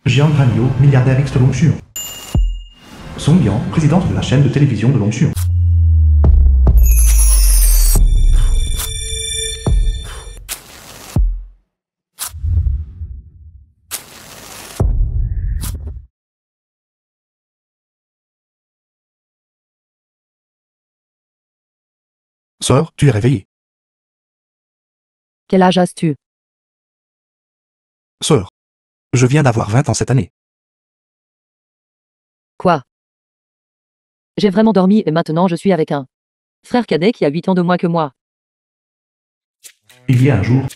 Jiang Ranyo, milliardaire X de Longxuan. Song Yang, présidente de la chaîne de télévision de Longxuan. Sœur, tu es réveillée. Quel âge as-tu? Sœur, je viens d'avoir 20 ans cette année. Quoi? J'ai vraiment dormi et maintenant je suis avec un frère cadet qui a 8 ans de moins que moi. Il y a un jour,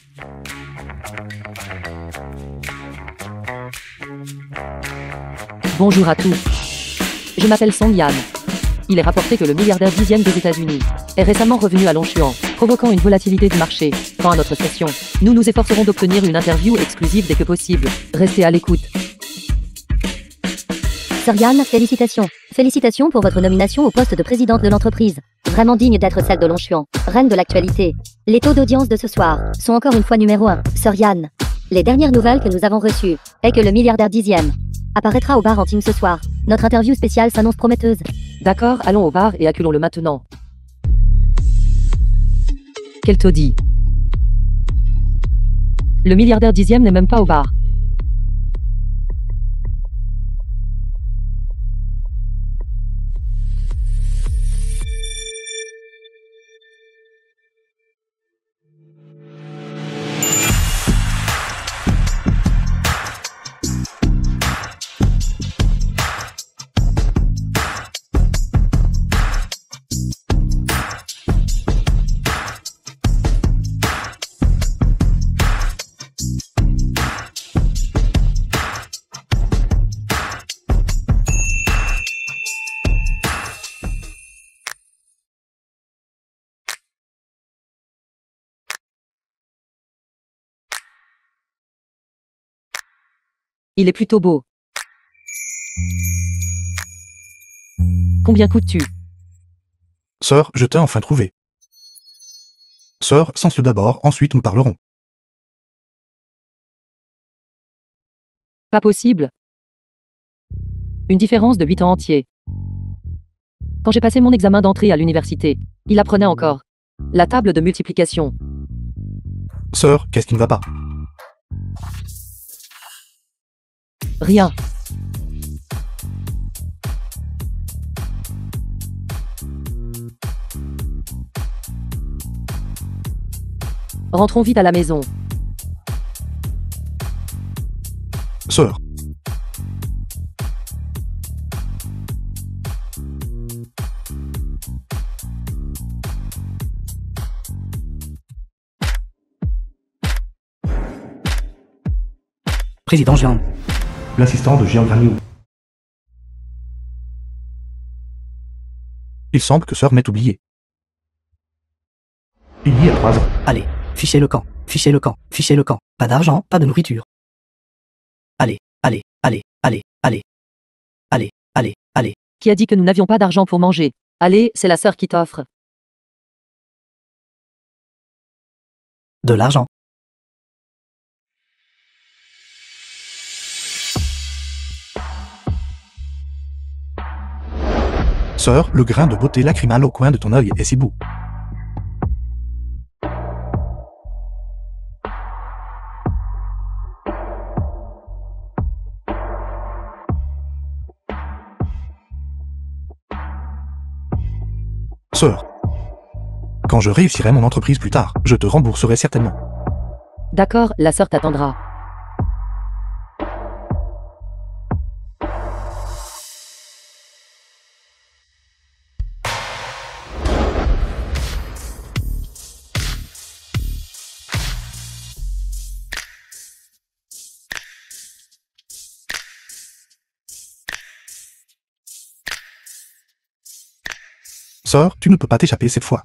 Bonjour à tous. Je m'appelle Song Yan. Il est rapporté que le milliardaire 10e des États-Unis est récemment revenu à Longxuan, provoquant une volatilité du marché. Quant à notre session, nous nous efforcerons d'obtenir une interview exclusive dès que possible. Restez à l'écoute. Sœur Yan, félicitations. Félicitations pour votre nomination au poste de présidente de l'entreprise. Vraiment digne d'être celle de Longxuan, reine de l'actualité. Les taux d'audience de ce soir sont encore une fois numéro 1. Sœur Yan, les dernières nouvelles que nous avons reçues est que le milliardaire 10e apparaîtra au bar en team ce soir. Notre interview spéciale s'annonce prometteuse. D'accord, allons au bar et acculons-le maintenant. Quel taudis. Le milliardaire 10e n'est même pas au bar. Il est plutôt beau. Combien coûtes-tu? sœur, je t'ai enfin trouvé. Sœur, sens-le d'abord, ensuite nous parlerons. Pas possible. Une différence de 8 ans entiers. Quand j'ai passé mon examen d'entrée à l'université, il apprenait encore la table de multiplication. Sœur, qu'est-ce qui ne va pas? Rien. Rentrons vite à la maison. Sœur. Président Jiang. L'assistant de Jiang Ranyo. Il semble que sœur m'ait oublié. Il y a 3 ans. Allez, fichez le camp, fichez le camp, fichez le camp. Pas d'argent, pas de nourriture. Allez, allez, allez, allez, allez. Allez, allez, allez. Qui a dit que nous n'avions pas d'argent pour manger? Allez, c'est la sœur qui t'offre. De l'argent. Sœur, le grain de beauté lacrymal au coin de ton œil est si beau. Sœur, quand je réussirai mon entreprise plus tard, je te rembourserai certainement. D'accord, la sœur t'attendra. Sœur, tu ne peux pas t'échapper cette fois.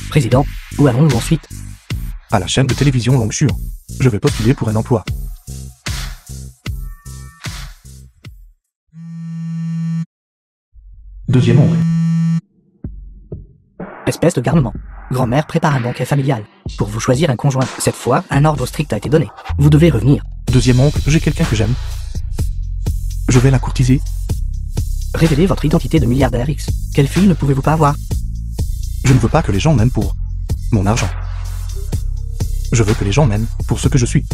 Président, où allons-nous ensuite? À la chaîne de télévision Longxuan. Je vais postuler pour un emploi. Deuxième ongle. Espèce de garnement. Grand-mère prépare un banquet familial. Pour vous choisir un conjoint, cette fois, un ordre strict a été donné. Vous devez revenir. Deuxième oncle, j'ai quelqu'un que j'aime. Je vais la courtiser. Révélez votre identité de milliardaire X. Quelle fille ne pouvez-vous pas avoir? Je ne veux pas que les gens m'aiment pour mon argent. Je veux que les gens m'aiment pour ce que je suis.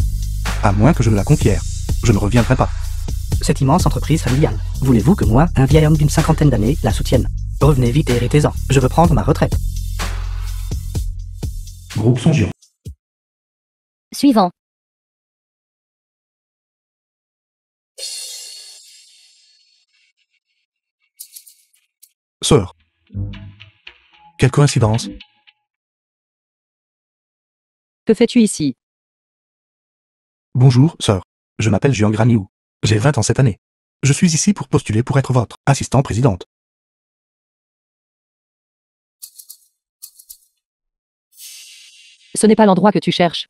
À moins que je ne la conquière, je ne reviendrai pas. Cette immense entreprise familiale. Voulez-vous que moi, un vieil homme d'une cinquantaine d'années, la soutienne? Revenez vite et héritez-en. Je veux prendre ma retraite. Groupe Songeon. Suivant. Sœur. Quelle coïncidence. Que fais-tu ici? Bonjour, sœur. Je m'appelle Jiang Graniou. J'ai 20 ans cette année. Je suis ici pour postuler pour être votre assistant présidente. Ce n'est pas l'endroit que tu cherches.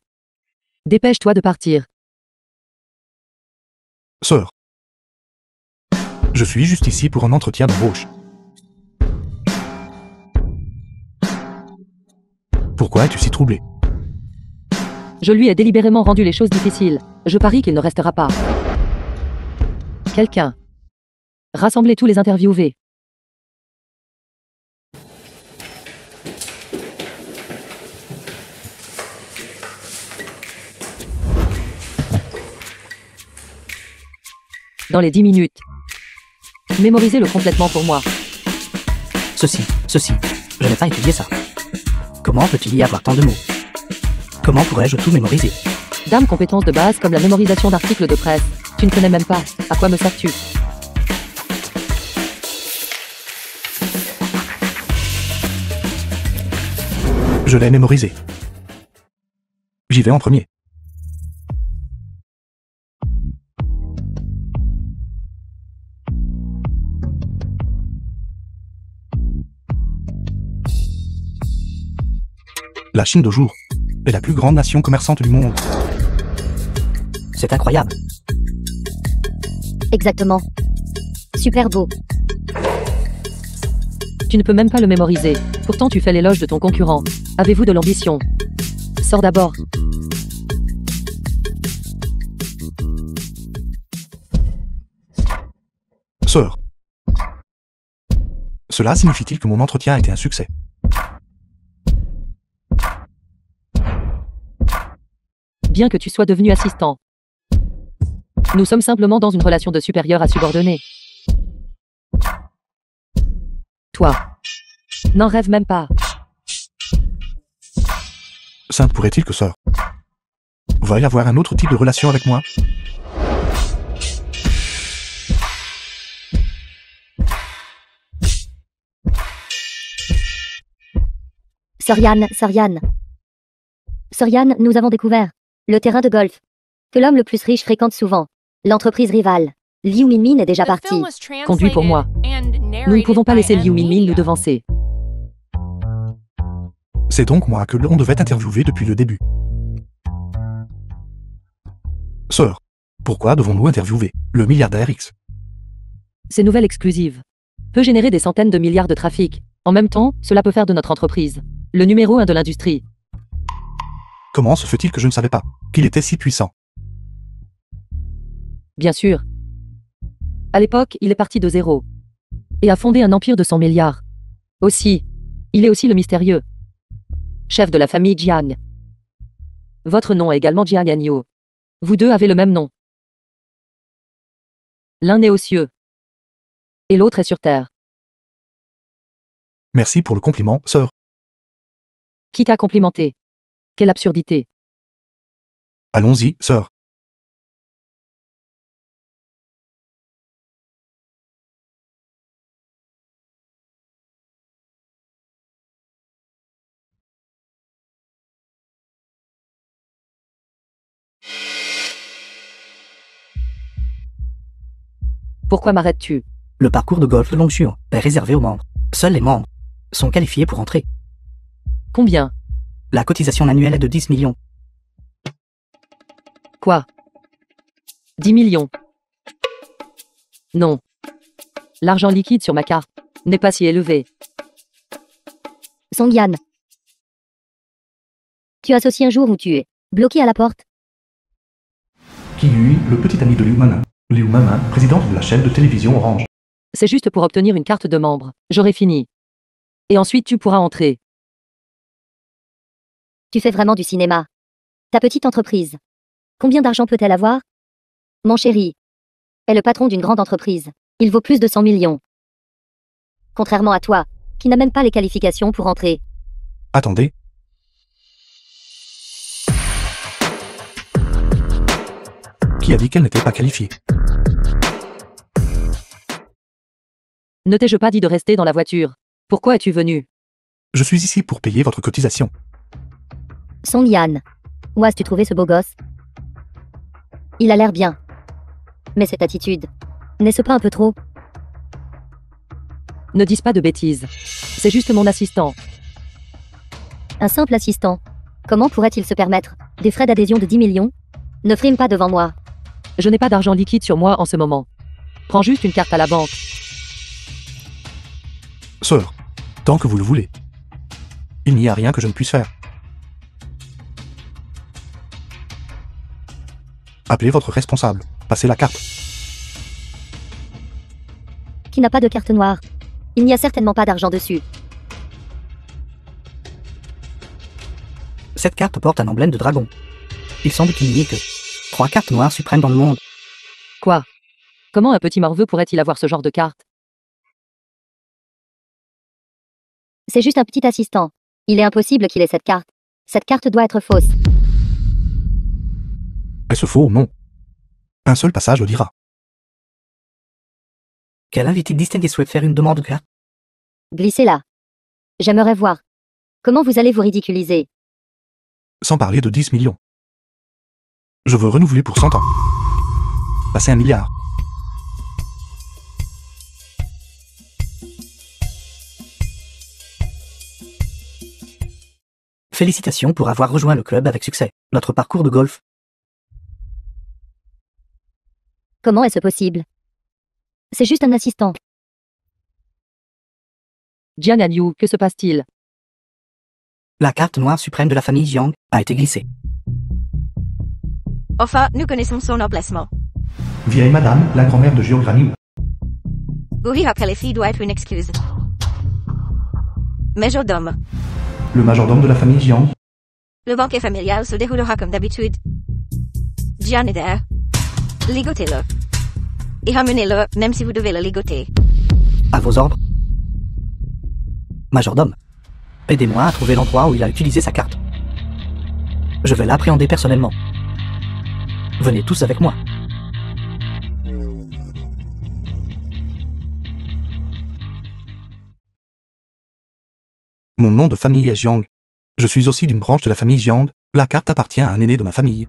Dépêche-toi de partir. Sœur. Je suis juste ici pour un entretien d'embauche. Pourquoi es-tu si troublé? Je lui ai délibérément rendu les choses difficiles. Je parie qu'il ne restera pas. Quelqu'un. Rassemblez tous les interviewés. Dans les 10 minutes. Mémorisez-le complètement pour moi. Ceci. Je n'ai pas étudié ça. Comment peut-il y avoir tant de mots? Comment pourrais-je tout mémoriser? Dame compétences de base comme la mémorisation d'articles de presse. Tu ne connais même pas. À quoi me sers-tu? Je l'ai mémorisé. J'y vais en premier. La Chine de jour est la plus grande nation commerçante du monde. C'est incroyable. Exactement. Super beau. Tu ne peux même pas le mémoriser. Pourtant tu fais l'éloge de ton concurrent. Avez-vous de l'ambition? Sors d'abord. Sœur. Cela signifie-t-il que mon entretien a été un succès? Bien que tu sois devenu assistant. Nous sommes simplement dans une relation de supérieur à subordonné. Toi. N'en rêve même pas. Simple pourrait-il que sœur va y avoir un autre type de relation avec moi? Sœur Yann, nous avons découvert le terrain de golf que l'homme le plus riche fréquente souvent. L'entreprise rivale. Liu Minmin est déjà parti. Conduis pour moi. Nous ne pouvons pas laisser Liu Minmin nous devancer. C'est donc moi que l'on devait interviewer depuis le début. Sœur, pourquoi devons-nous interviewer le milliardaire X? Ces nouvelles exclusives peut générer des centaines de milliards de trafic. En même temps, cela peut faire de notre entreprise le numéro 1 de l'industrie. Comment se fait-il que je ne savais pas qu'il était si puissant? Bien sûr. À l'époque, il est parti de zéro et a fondé un empire de 100 milliards. Il est aussi le mystérieux chef de la famille Jiang. Votre nom est également Jiang Yanyo. Vous deux avez le même nom. L'un est aux cieux et l'autre est sur terre. Merci pour le compliment, sœur. Qui t'a complimenté? Quelle absurdité. Allons-y, sœur. Pourquoi m'arrêtes-tu? Le parcours de golf de Longchuan est réservé aux membres. Seuls les membres sont qualifiés pour entrer. Combien? La cotisation annuelle est de 10 millions. Quoi? 10 millions? Non. L'argent liquide sur ma carte n'est pas si élevé. Song Yan. Tu as aussi un jour où tu es bloqué à la porte. Kiui, le petit ami de Liu Manin. Liu Manin, présidente de la chaîne de télévision Orange. C'est juste pour obtenir une carte de membre. J'aurai fini. Et ensuite tu pourras entrer. Tu fais vraiment du cinéma. Ta petite entreprise. Combien d'argent peut-elle avoir? Mon chéri est le patron d'une grande entreprise. Il vaut plus de 100 millions. Contrairement à toi, qui n'a même pas les qualifications pour entrer. Attendez. Qui a dit qu'elle n'était pas qualifiée? Ne t'ai-je pas dit de rester dans la voiture? Pourquoi es-tu venu? Je suis ici pour payer votre cotisation. Song Yan. Où as-tu trouvé ce beau gosse? Il a l'air bien. Mais cette attitude, n'est-ce pas un peu trop? Ne dis pas de bêtises. C'est juste mon assistant. Un simple assistant. Comment pourrait-il se permettre des frais d'adhésion de 10 millions? Ne frime pas devant moi. Je n'ai pas d'argent liquide sur moi en ce moment. Prends juste une carte à la banque. Sœur, tant que vous le voulez. Il n'y a rien que je ne puisse faire. Appelez votre responsable. Passez la carte. Qui n'a pas de carte noire? Il n'y a certainement pas d'argent dessus. Cette carte porte un emblème de dragon. Il semble qu'il n'y ait que 3 cartes noires suprêmes dans le monde. Quoi? Comment un petit morveux pourrait-il avoir ce genre de carte? C'est juste un petit assistant. Il est impossible qu'il ait cette carte. Cette carte doit être fausse. Est-ce faux? Non. Un seul passage le dira. Quel invité distingué souhaite faire une demande de carte? Glissez-la. J'aimerais voir. Comment vous allez vous ridiculiser? Sans parler de 10 millions. Je veux renouveler pour 100 ans. Passer 1 milliard. Félicitations pour avoir rejoint le club avec succès. Notre parcours de golf. Comment est-ce possible? C'est juste un assistant. Jian Anyu, que se passe-t-il? La carte noire suprême de la famille Jiang a été glissée. Enfin, nous connaissons son emplacement. Vieille madame, la grand-mère de Giograni. Uri Hakalefi doit être une excuse. Majordome. Le majordome de la famille Jiang. Le banquet familial se déroulera comme d'habitude. Jian est there. Ligotez-le. Et ramenez-le, même si vous devez le ligoter. À vos ordres. Majordome, aidez-moi à trouver l'endroit où il a utilisé sa carte. Je vais l'appréhender personnellement. Venez tous avec moi. Mon nom de famille est Jiang. Je suis aussi d'une branche de la famille Jiang. La carte appartient à un aîné de ma famille.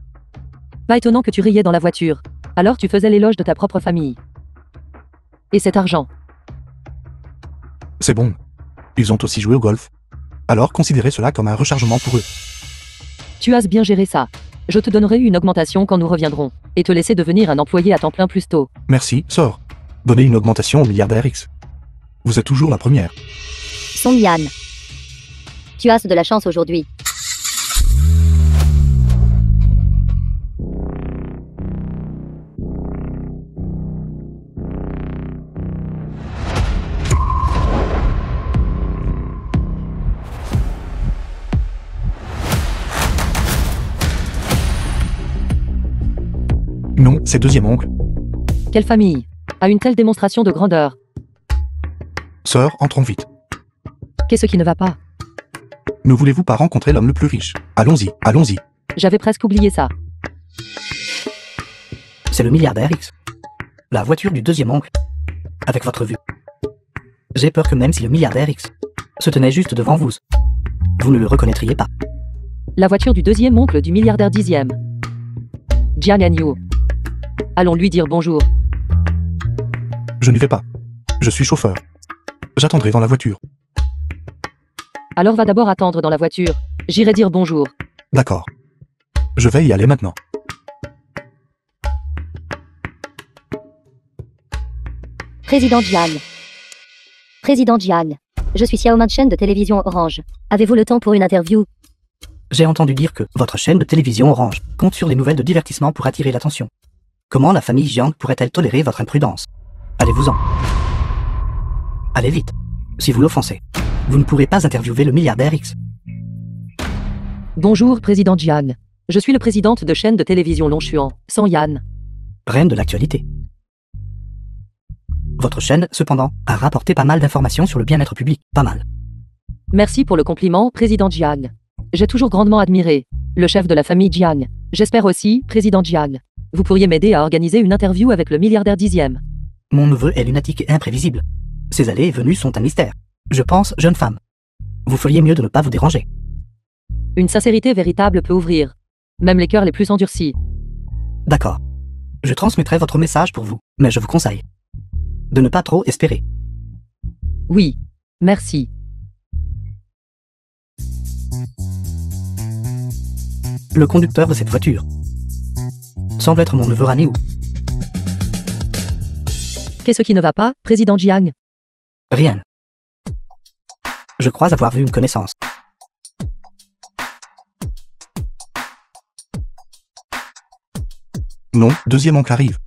Pas étonnant que tu riais dans la voiture. Alors tu faisais l'éloge de ta propre famille. Et cet argent? C'est bon. Ils ont aussi joué au golf. Alors considérez cela comme un rechargement pour eux. Tu as bien géré ça. Je te donnerai une augmentation quand nous reviendrons. Et te laisser devenir un employé à temps plein plus tôt. Merci, sœur. Donnez une augmentation au milliardaire X. Vous êtes toujours la première. Song Yan. Tu as de la chance aujourd'hui. Non, c'est deuxième oncle. Quelle famille a une telle démonstration de grandeur? Sœur, entrons vite. Qu'est-ce qui ne va pas? Ne voulez-vous pas rencontrer l'homme le plus riche? Allons-y, allons-y. J'avais presque oublié ça. C'est le milliardaire X. La voiture du deuxième oncle. Avec votre vue. J'ai peur que même si le milliardaire X se tenait juste devant vous, vous ne le reconnaîtriez pas. La voiture du deuxième oncle du milliardaire dixième. Jian Anyu. Allons lui dire bonjour. Je n'y vais pas. Je suis chauffeur. J'attendrai dans la voiture. Alors va d'abord attendre dans la voiture. J'irai dire bonjour. D'accord. Je vais y aller maintenant. Président Jiang. Président Jiang. Je suis Xiaoman, chaîne de télévision Orange. Avez-vous le temps pour une interview? J'ai entendu dire que votre chaîne de télévision Orange compte sur les nouvelles de divertissement pour attirer l'attention. Comment la famille Jiang pourrait-elle tolérer votre imprudence? Allez-vous-en. Allez vite. Si vous l'offensez, vous ne pourrez pas interviewer le milliardaire X. Bonjour, président Jiang. Je suis le présidente de chaîne de télévision Longchuan, Song Yan. Reine de l'actualité. Votre chaîne, cependant, a rapporté pas mal d'informations sur le bien-être public. Pas mal. Merci pour le compliment, président Jiang. J'ai toujours grandement admiré le chef de la famille Jiang. J'espère aussi, président Jiang, vous pourriez m'aider à organiser une interview avec le milliardaire 10e. Mon neveu est lunatique et imprévisible. Ses allées et venues sont un mystère. Je pense, jeune femme. Vous feriez mieux de ne pas vous déranger. Une sincérité véritable peut ouvrir même les cœurs les plus endurcis. D'accord. Je transmettrai votre message pour vous, mais je vous conseille de ne pas trop espérer. Oui, merci. Le conducteur de cette voiture semble être mon neveu Raniou. Qu'est-ce qui ne va pas, président Jiang? Rien. Je crois avoir vu une connaissance. Non, deuxième oncle arrive.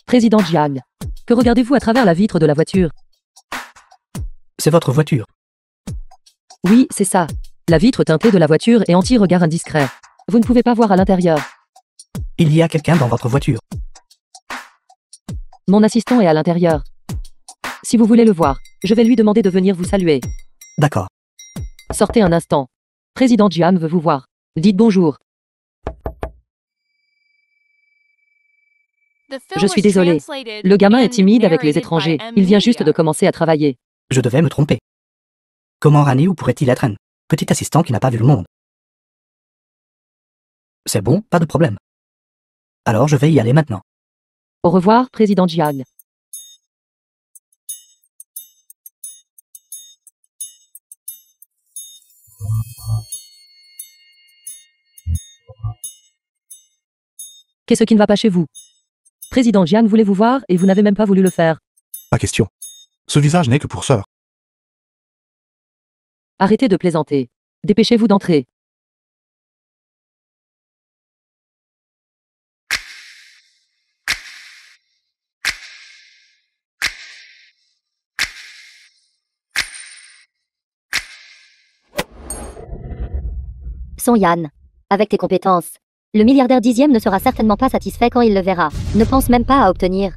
Président Jiang, que regardez-vous à travers la vitre de la voiture? C'est votre voiture. Oui, c'est ça. La vitre teintée de la voiture est anti-regard indiscret. Vous ne pouvez pas voir à l'intérieur. Il y a quelqu'un dans votre voiture. Mon assistant est à l'intérieur. Si vous voulez le voir, je vais lui demander de venir vous saluer. D'accord. Sortez un instant. Président Jiang veut vous voir. Dites bonjour. Je suis désolé. Le gamin est timide avec les étrangers. Il vient juste de commencer à travailler. Je devais me tromper. Comment Raniou pourrait-il être un petit assistant qui n'a pas vu le monde? C'est bon, pas de problème. Alors je vais y aller maintenant. Au revoir, président Jiang. Qu'est-ce qui ne va pas chez vous? Président Jiang voulait vous voir et vous n'avez même pas voulu le faire. Pas question. Ce visage n'est que pour sœur. Arrêtez de plaisanter. Dépêchez-vous d'entrer. Song Yan. Avec tes compétences, le milliardaire 10e ne sera certainement pas satisfait quand il le verra. Ne pense même pas à obtenir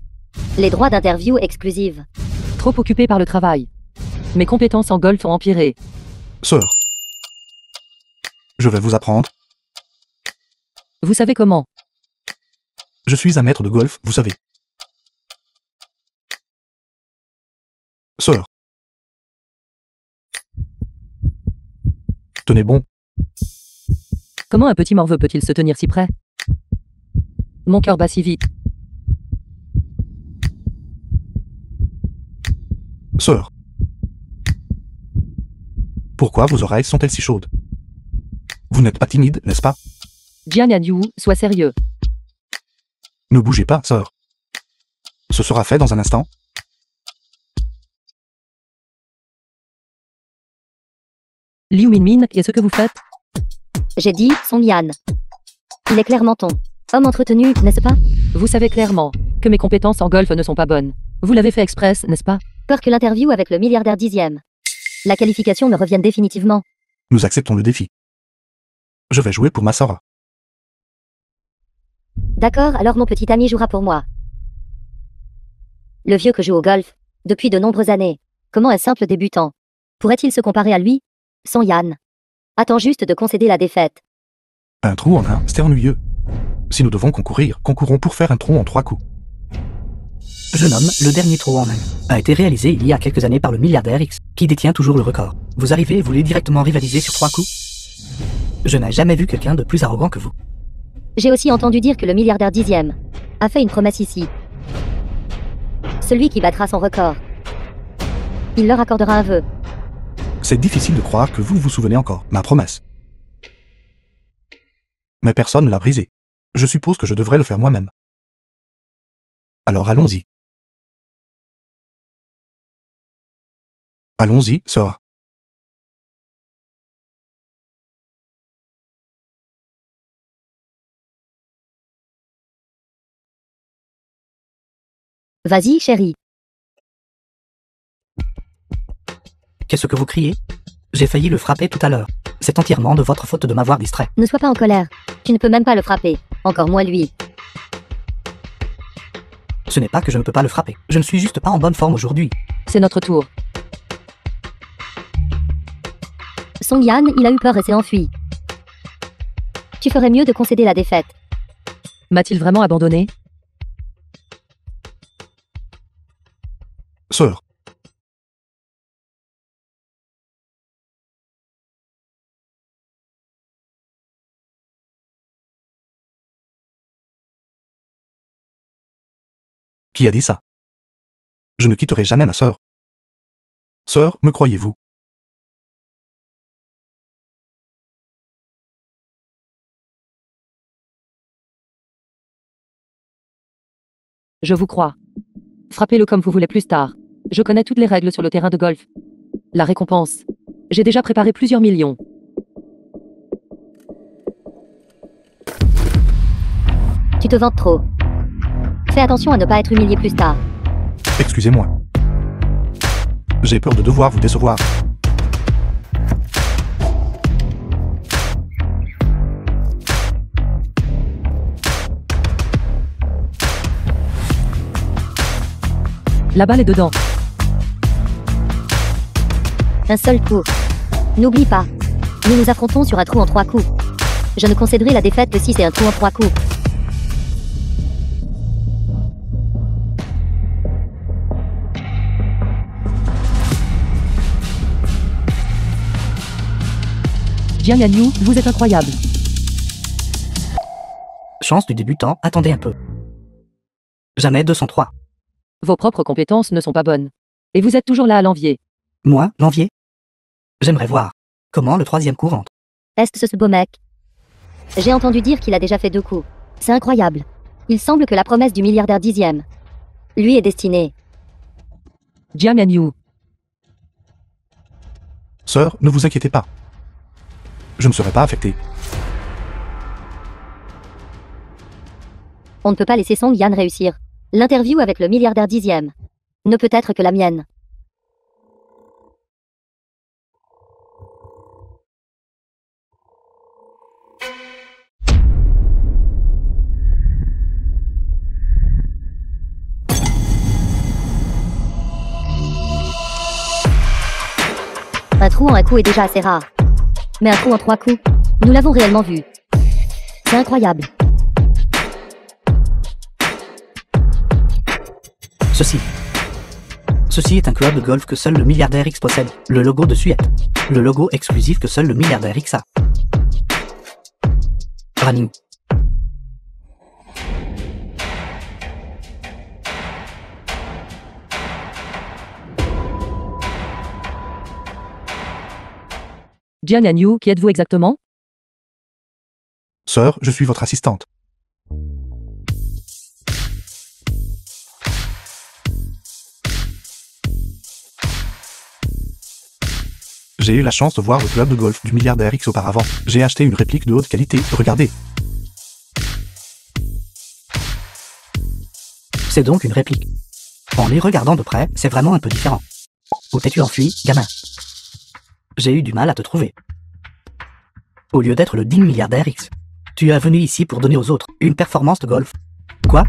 les droits d'interview exclusives. Trop occupé par le travail. Mes compétences en golf ont empiré. Sœur. Je vais vous apprendre. Vous savez comment? Je suis un maître de golf, vous savez. Sœur. Tenez bon. Comment un petit morveux peut-il se tenir si près? Mon cœur bat si vite. Sœur. Pourquoi vos oreilles sont-elles si chaudes? Vous n'êtes pas timide, n'est-ce pas? Jiang Yanyu, sois sérieux. Ne bougez pas, sœur. Ce sera fait dans un instant. Liu Minmin, qu'est-ce que vous faites? J'ai dit Song Yan. Il est clairement ton homme entretenu, n'est-ce pas? Vous savez clairement que mes compétences en golf ne sont pas bonnes. Vous l'avez fait express, n'est-ce pas? Peur que l'interview avec le milliardaire 10e. La qualification me revienne définitivement. Nous acceptons le défi. Je vais jouer pour ma sœur. D'accord, alors mon petit ami jouera pour moi. Le vieux que joue au golf, depuis de nombreuses années. Comment un simple débutant pourrait-il se comparer à lui? Song Yan. Attends juste de concéder la défaite. Un trou en un, c'est ennuyeux. Si nous devons concourir, concourons pour faire un trou en 3 coups. Jeune homme, le dernier trou en un a été réalisé il y a quelques années par le milliardaire X, qui détient toujours le record. Vous arrivez et voulez directement rivaliser sur 3 coups? Je n'ai jamais vu quelqu'un de plus arrogant que vous. J'ai aussi entendu dire que le milliardaire 10e a fait une promesse ici. Celui qui battra son record, il leur accordera un vœu. C'est difficile de croire que vous vous souvenez encore, ma promesse. Mais personne ne l'a brisée. Je suppose que je devrais le faire moi-même. Alors allons-y. Allons-y, sœur. Vas-y, chérie. Qu'est-ce que vous criez? J'ai failli le frapper tout à l'heure. C'est entièrement de votre faute de m'avoir distrait. Ne sois pas en colère. Tu ne peux même pas le frapper. Encore moins lui. Ce n'est pas que je ne peux pas le frapper. Je ne suis juste pas en bonne forme aujourd'hui. C'est notre tour. Song Yan, il a eu peur et s'est enfui. Tu ferais mieux de concéder la défaite. M'a-t-il vraiment abandonné? Sœur. Qui a dit ça? Je ne quitterai jamais ma sœur. Sœur, me croyez-vous? Je vous crois. Frappez-le comme vous voulez plus tard. Je connais toutes les règles sur le terrain de golf. La récompense. J'ai déjà préparé plusieurs millions. Tu te vantes trop. Fais attention à ne pas être humilié plus tard. Excusez-moi. J'ai peur de devoir vous décevoir. La balle est dedans. Un seul coup. N'oublie pas. Nous nous affrontons sur un trou en 3 coups. Je ne concéderai la défaite que si c'est un trou en 3 coups. Jiang Yanyu, vous êtes incroyable. Chance du débutant, attendez un peu. Jamais 203. Vos propres compétences ne sont pas bonnes. Et vous êtes toujours là à l'envier. Moi, l'envier? J'aimerais voir. Comment le 3e coup rentre? Est-ce ce beau mec? J'ai entendu dire qu'il a déjà fait 2 coups. C'est incroyable. Il semble que la promesse du milliardaire 10e lui est destinée. Jiang Yanyu. Sœur, ne vous inquiétez pas. Je ne serai pas affecté. On ne peut pas laisser Song Yan réussir. L'interview avec le milliardaire 10e ne peut être que la mienne. Un trou en un coup est déjà assez rare. Mais un trou en 3 coups, nous l'avons réellement vu. C'est incroyable. Ceci est un club de golf que seul le milliardaire X possède. Le logo dessus est le logo exclusif que seul le milliardaire X a. Running. Jiang Yanyu, qui êtes-vous exactement? Sœur, je suis votre assistante. J'ai eu la chance de voir le club de golf du milliardaire X auparavant. J'ai acheté une réplique de haute qualité. Regardez. C'est donc une réplique. En les regardant de près, c'est vraiment un peu différent. Où t'es-tu enfui, gamin? J'ai eu du mal à te trouver. Au lieu d'être le digne milliardaire X, tu es venu ici pour donner aux autres une performance de golf. Quoi?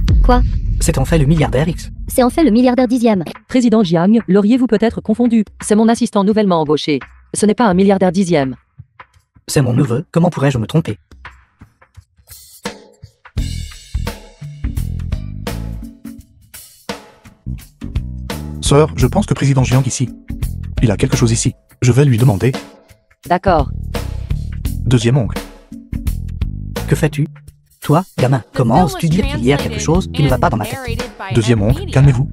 C'est en fait le milliardaire X. C'est en fait le milliardaire 10e. Président Jiang, l'auriez-vous peut-être confondu? C'est mon assistant nouvellement embauché. Ce n'est pas un milliardaire 10e. C'est mon neveu, comment pourrais-je me tromper? Sœur, je pense que président Jiang ici. Il a quelque chose ici. Je vais lui demander. D'accord. Deuxième oncle. Que fais-tu? Toi, gamin, comment oses-tu dire qu'il y a quelque chose qui ne va pas dans ma tête? Deuxième oncle, calmez-vous.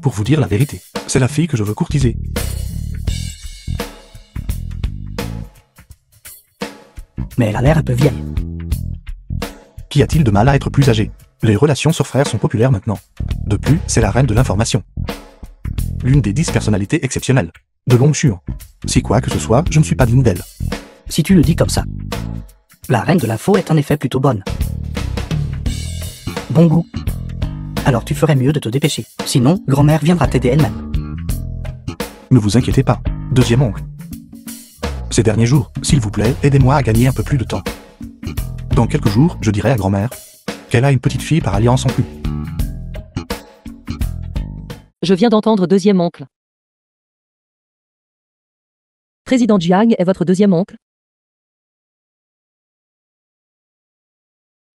Pour vous dire la vérité, c'est la fille que je veux courtiser. Mais elle a l'air un peu vieille. Qu'y a-t-il de mal à être plus âgé? Les relations sœurs-frères sont populaires maintenant. De plus, c'est la reine de l'information. L'une des 10 personnalités exceptionnelles de Longchuan. Si quoi que ce soit, je ne suis pas digne d'elle. Si tu le dis comme ça. La reine de l'info est en effet plutôt bonne. Bon goût. Alors tu ferais mieux de te dépêcher. Sinon, grand-mère viendra t'aider elle-même. Ne vous inquiétez pas, deuxième oncle. Ces derniers jours, s'il vous plaît, aidez-moi à gagner un peu plus de temps. Dans quelques jours, je dirai à grand-mère qu'elle a une petite fille par alliance en plus. Je viens d'entendre deuxième oncle. Président Jiang est votre deuxième oncle?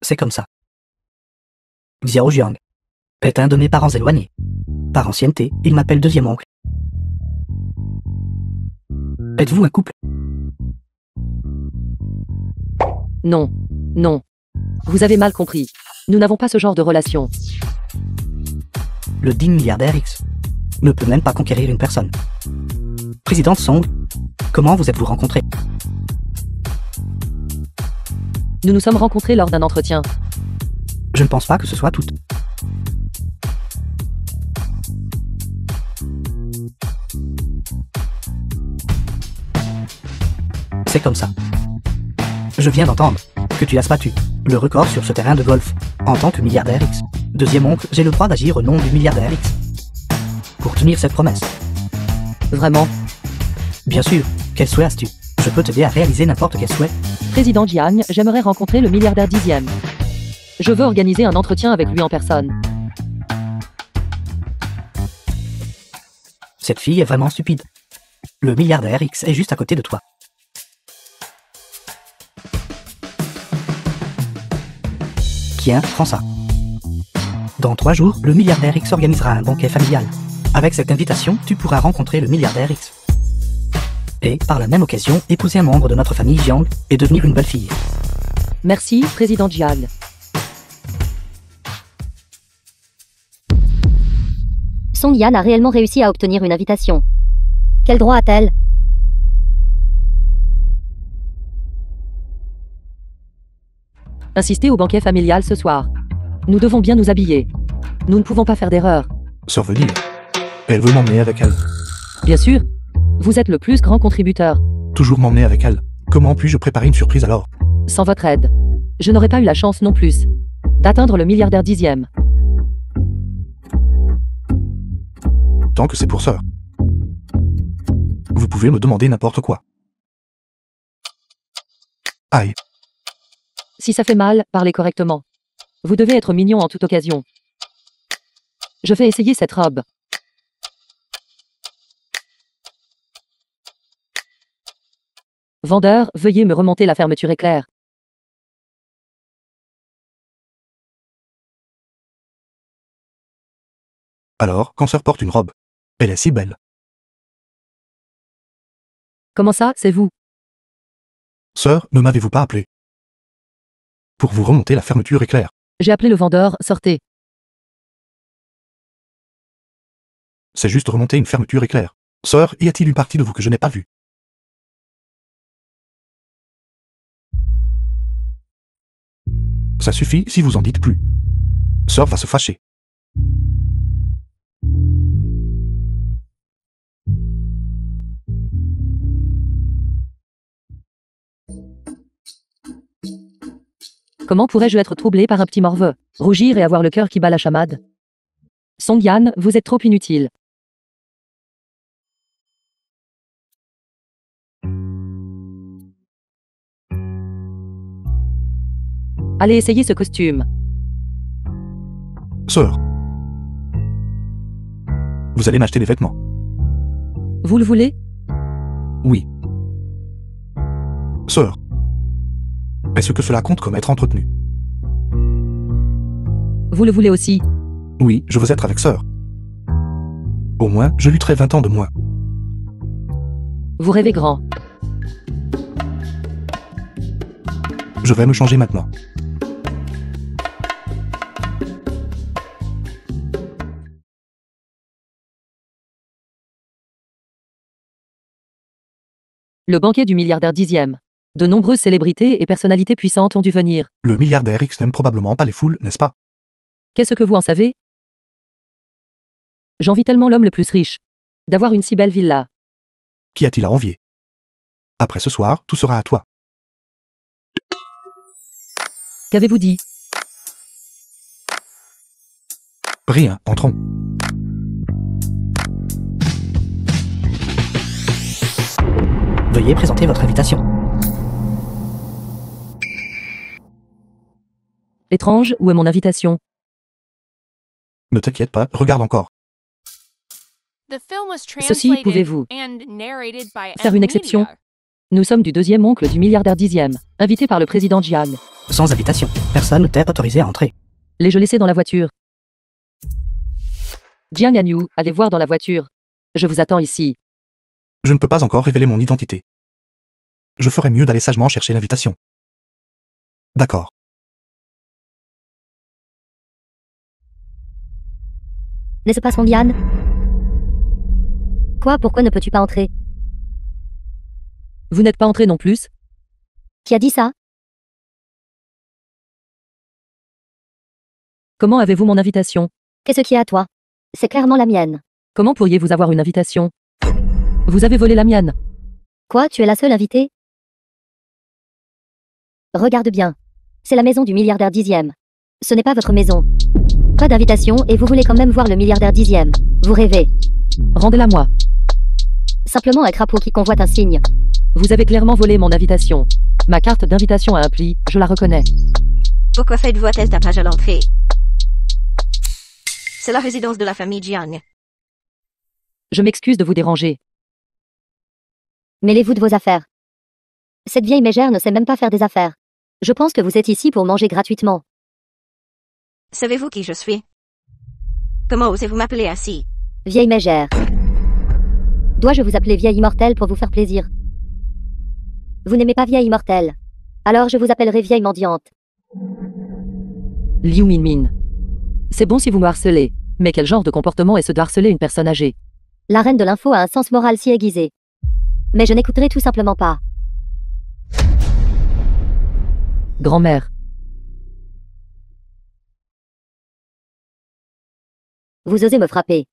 C'est comme ça. Xiao Jiang est un de mes parents éloignés. Par ancienneté, il m'appelle deuxième oncle. Êtes-vous un couple? Non. Non. Vous avez mal compris. Nous n'avons pas ce genre de relation. Le digne milliardaire X ne peut même pas conquérir une personne. Présidente Song, comment vous êtes-vous rencontrés? Nous nous sommes rencontrés lors d'un entretien. Je ne pense pas que ce soit tout. C'est comme ça. Je viens d'entendre que tu as battu le record sur ce terrain de golf en tant que milliardaire X. Deuxième oncle, j'ai le droit d'agir au nom du milliardaire X pour tenir cette promesse. Vraiment? Bien sûr, quel souhait as-tu? Je peux t'aider à réaliser n'importe quel souhait. Président Jiang, j'aimerais rencontrer le milliardaire dixième. Je veux organiser un entretien avec lui en personne. Cette fille est vraiment stupide. Le milliardaire X est juste à côté de toi. Tiens, prends ça. Dans 3 jours, le milliardaire X organisera un banquet familial. Avec cette invitation, tu pourras rencontrer le milliardaire X. Et, par la même occasion, épouser un membre de notre famille Jiang et devenir une belle fille. Merci, Président Jiang. Song Yan a réellement réussi à obtenir une invitation. Quel droit a-t-elle? Insistez au banquet familial ce soir. Nous devons bien nous habiller. Nous ne pouvons pas faire d'erreur. Sœur veut dire. Elle veut m'emmener avec elle. Bien sûr. Vous êtes le plus grand contributeur. Toujours m'emmener avec elle. Comment puis-je préparer une surprise alors? Sans votre aide, je n'aurais pas eu la chance non plus d'atteindre le milliardaire dixième. Tant que c'est pour sœur. Vous pouvez me demander n'importe quoi. Aïe. Si ça fait mal, parlez correctement. Vous devez être mignon en toute occasion. Je vais essayer cette robe. Vendeur, veuillez me remonter la fermeture éclair. Alors, quand sœur porte une robe, elle est si belle. Comment ça, c'est vous? Sœur, ne m'avez-vous pas appelé? Pour vous remonter la fermeture éclair. J'ai appelé le vendeur, sortez. C'est juste remonter une fermeture éclair. Sœur, y a-t-il une partie de vous que je n'ai pas vue? Ça suffit si vous en dites plus. Sœur va se fâcher. Comment pourrais-je être troublé par un petit morveux? Rougir et avoir le cœur qui bat la chamade? Song Yan, vous êtes trop inutile. Allez essayer ce costume. Sœur. Vous allez m'acheter des vêtements. Vous le voulez? Oui. Sœur. Est-ce que cela compte comme être entretenu? Vous le voulez aussi? Oui, je veux être avec sœur. Au moins, je lutterai 20 ans de moins. Vous rêvez grand. Je vais me changer maintenant. Le banquet du milliardaire dixième. De nombreuses célébrités et personnalités puissantes ont dû venir. Le milliardaire X n'aime probablement pas les foules, n'est-ce pas? Qu'est-ce que vous en savez? J'envie tellement l'homme le plus riche. D'avoir une si belle villa. Qui a-t-il à envier? Après ce soir, tout sera à toi. Qu'avez-vous dit? Rien, entrons. Veuillez présenter votre invitation. Étrange, où est mon invitation? Ne t'inquiète pas, regarde encore. Ceci, pouvez-vous faire une exception? Nous sommes du deuxième oncle du milliardaire dixième, invité par le président Jiang. Sans invitation. Personne ne t'est autorisé à entrer. L'ai-je laissé dans la voiture? Jiang Anyu, allez voir dans la voiture. Je vous attends ici. Je ne peux pas encore révéler mon identité. Je ferais mieux d'aller sagement chercher l'invitation. D'accord. N'est-ce pas Song Yan? Quoi, pourquoi ne peux-tu pas entrer? Vous n'êtes pas entré non plus? Qui a dit ça? Comment avez-vous mon invitation? Qu'est-ce qui est à toi? C'est clairement la mienne. Comment pourriez-vous avoir une invitation? Vous avez volé la mienne. Quoi, tu es la seule invitée? Regarde bien. C'est la maison du milliardaire dixième. Ce n'est pas votre maison. Pas d'invitation et vous voulez quand même voir le milliardaire dixième. Vous rêvez. Rendez-la moi. Simplement un crapaud qui convoite un cygne. Vous avez clairement volé mon invitation. Ma carte d'invitation a un pli, je la reconnais. Pourquoi faites-vous un test tapage à l'entrée? C'est la résidence de la famille Jiang. Je m'excuse de vous déranger. Mêlez-vous de vos affaires. Cette vieille mégère ne sait même pas faire des affaires. Je pense que vous êtes ici pour manger gratuitement. Savez-vous qui je suis? Comment osez-vous m'appeler ainsi? Vieille mégère. Dois-je vous appeler vieille immortelle pour vous faire plaisir? Vous n'aimez pas vieille immortelle. Alors je vous appellerai vieille mendiante. Liu Minmin. C'est bon si vous me harcelez, mais quel genre de comportement est ce de harceler une personne âgée? La reine de l'info a un sens moral si aiguisé. Mais je n'écouterai tout simplement pas. Grand-mère. Vous osez me frapper.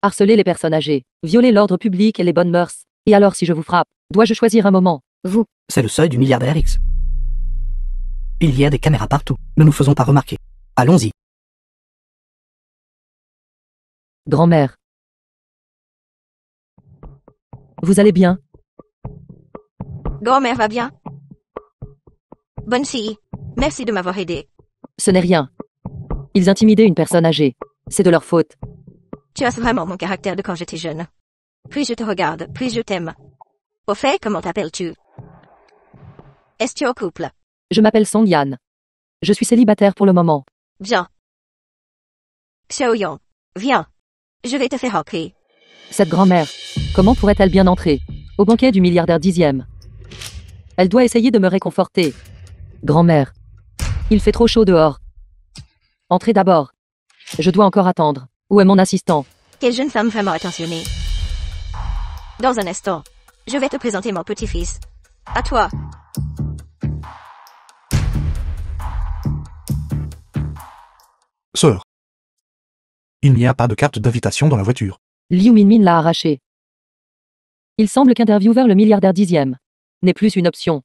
Harceler les personnes âgées, violer l'ordre public et les bonnes mœurs. Et alors si je vous frappe, dois-je choisir un moment? Vous. C'est le seuil du milliardaire X. Il y a des caméras partout. Ne nous faisons pas remarquer. Allons-y. Grand-mère. Vous allez bien? Grand-mère va bien? Bonne fille. Merci de m'avoir aidé. Ce n'est rien. Ils intimidaient une personne âgée. C'est de leur faute. Tu as vraiment mon caractère de quand j'étais jeune. Plus je te regarde, plus je t'aime. Au fait, comment t'appelles-tu? Est-ce que tu es au couple? Je m'appelle Song Yan. Je suis célibataire pour le moment. Bien. Xiaoyang, viens. Je vais te faire entrer. Cette grand-mère, comment pourrait-elle bien entrer au banquet du milliardaire dixième? Elle doit essayer de me réconforter. Grand-mère. Il fait trop chaud dehors. Entrez d'abord. Je dois encore attendre. Où est mon assistant? Quelle jeune femme vraiment attentionnée. Dans un instant, je vais te présenter mon petit-fils. À toi. Sœur. Il n'y a pas de carte d'invitation dans la voiture. Liu Minmin l'a arraché. Il semble qu'interviewer le milliardaire dixième n'est plus une option.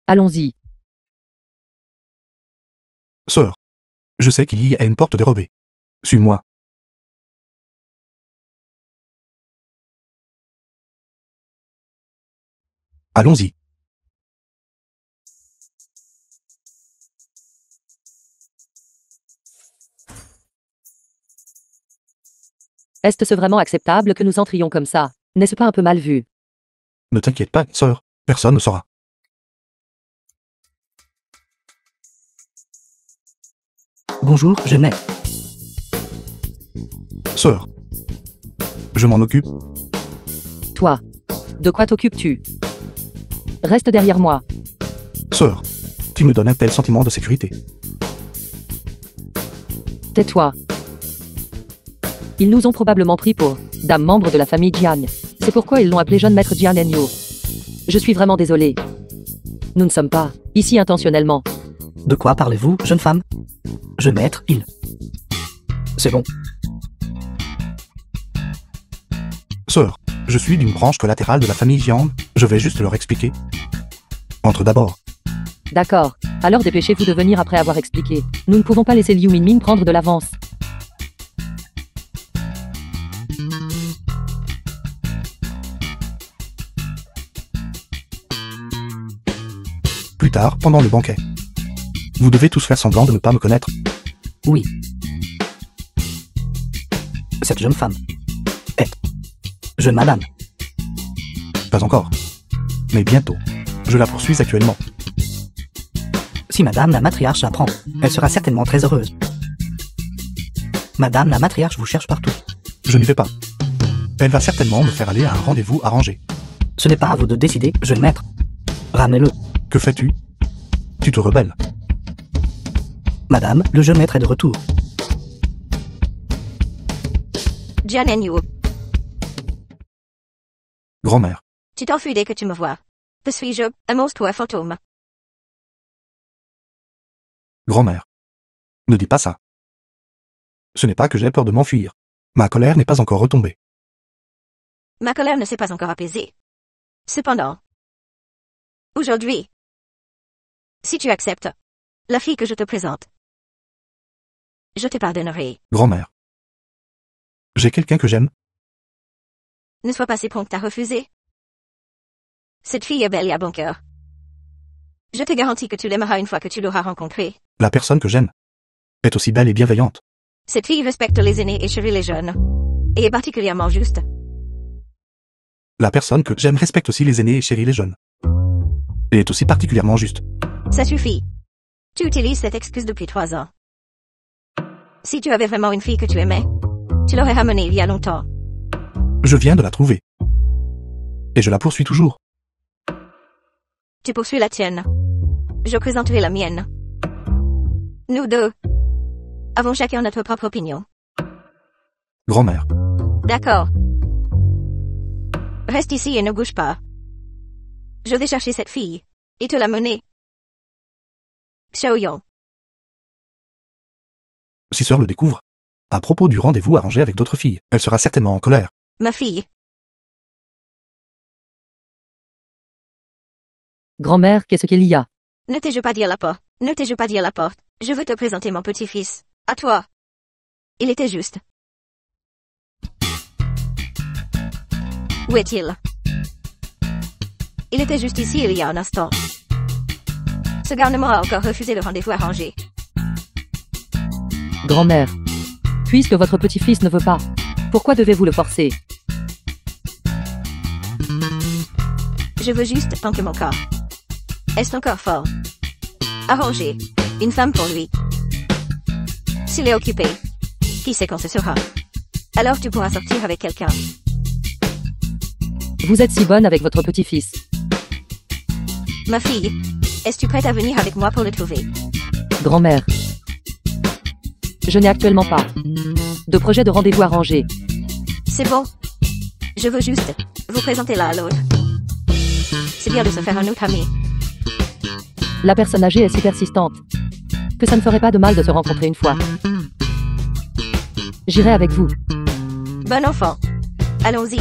Allons-y. Sœur. Je sais qu'il y a une porte dérobée. Suis-moi. Allons-y. Est-ce vraiment acceptable que nous entrions comme ça? N'est-ce pas un peu mal vu? Ne t'inquiète pas, sœur. Personne ne saura. Bonjour, je n'ai. Sœur. Je m'en occupe. Toi. De quoi t'occupes-tu? Reste derrière moi. Sœur. Tu me donnes un tel sentiment de sécurité. Tais-toi. Ils nous ont probablement pris pour dames membres de la famille Jiang. C'est pourquoi ils l'ont appelé jeune maître Jiang Enyo. Je suis vraiment désolé. Nous ne sommes pas ici intentionnellement. De quoi parlez-vous, jeune femme? Je maître, il. C'est bon. Sœur, je suis d'une branche collatérale de la famille Jiang, je vais juste leur expliquer. Entre d'abord. D'accord. Alors dépêchez-vous de venir après avoir expliqué. Nous ne pouvons pas laisser Liu Minmin prendre de l'avance. Plus tard, pendant le banquet. Vous devez tous faire semblant de ne pas me connaître. Oui. Cette jeune femme est jeune madame. Pas encore. Mais bientôt. Je la poursuis actuellement. Si madame la matriarche l'apprend, elle sera certainement très heureuse. Madame la matriarche vous cherche partout. Je n'y vais pas. Elle va certainement me faire aller à un rendez-vous arrangé. Ce n'est pas à vous de décider, jeune maître. Ramenez-le. Que fais-tu? Tu te rebelles. Madame, le jeune maître est de retour. Jian Enyu, Grand-mère. tu t'enfuis dès que tu me vois. Que suis-je, un monstre ou un fantôme? Grand-mère. Ne dis pas ça. Ce n'est pas que j'ai peur de m'enfuir. Ma colère n'est pas encore retombée. Ma colère ne s'est pas encore apaisée. Cependant, aujourd'hui, si tu acceptes la fille que je te présente, je te pardonnerai. Grand-mère. J'ai quelqu'un que j'aime. Ne sois pas si prompte à refuser. Cette fille est belle et a bon cœur. Je te garantis que tu l'aimeras une fois que tu l'auras rencontrée. La personne que j'aime est aussi belle et bienveillante. Cette fille respecte les aînés et chérit les jeunes. Et est particulièrement juste. La personne que j'aime respecte aussi les aînés et chérit les jeunes. Et est aussi particulièrement juste. Ça suffit. Tu utilises cette excuse depuis 3 ans. Si tu avais vraiment une fille que tu aimais, tu l'aurais ramenée il y a longtemps. Je viens de la trouver. Et je la poursuis toujours. Tu poursuis la tienne. Je présenterai la mienne. Nous deux avons chacun notre propre opinion. Grand-mère. D'accord. Reste ici et ne bouge pas. Je vais chercher cette fille et te la mener. Xiaoyong. Si sœur le découvre, à propos du rendez-vous arrangé avec d'autres filles, elle sera certainement en colère. Ma fille. Grand-mère, qu'est-ce qu'il y a? Ne t'ai-je pas dit à la porte? Ne t'ai-je pas dit à la porte? Je veux te présenter mon petit-fils. À toi. Il était juste. Où est-il? Il était juste ici il y a un instant. Ce garnement a encore refusé le rendez-vous arrangé. Grand-mère. Puisque votre petit-fils ne veut pas, pourquoi devez-vous le forcer? Je veux juste tant que mon corps. Est-ce encore fort? Arranger une femme pour lui. S'il est occupé, qui sait quand ce sera? Alors tu pourras sortir avec quelqu'un. Vous êtes si bonne avec votre petit-fils. Ma fille, es-tu prête à venir avec moi pour le trouver? Grand-mère. Je n'ai actuellement pas de projet de rendez-vous arrangé. C'est bon. Je veux juste vous présenter l'un à l'autre. C'est bien de se faire un autre ami. La personne âgée est si persistante que ça ne ferait pas de mal de se rencontrer une fois. J'irai avec vous. Bon enfant. Allons-y.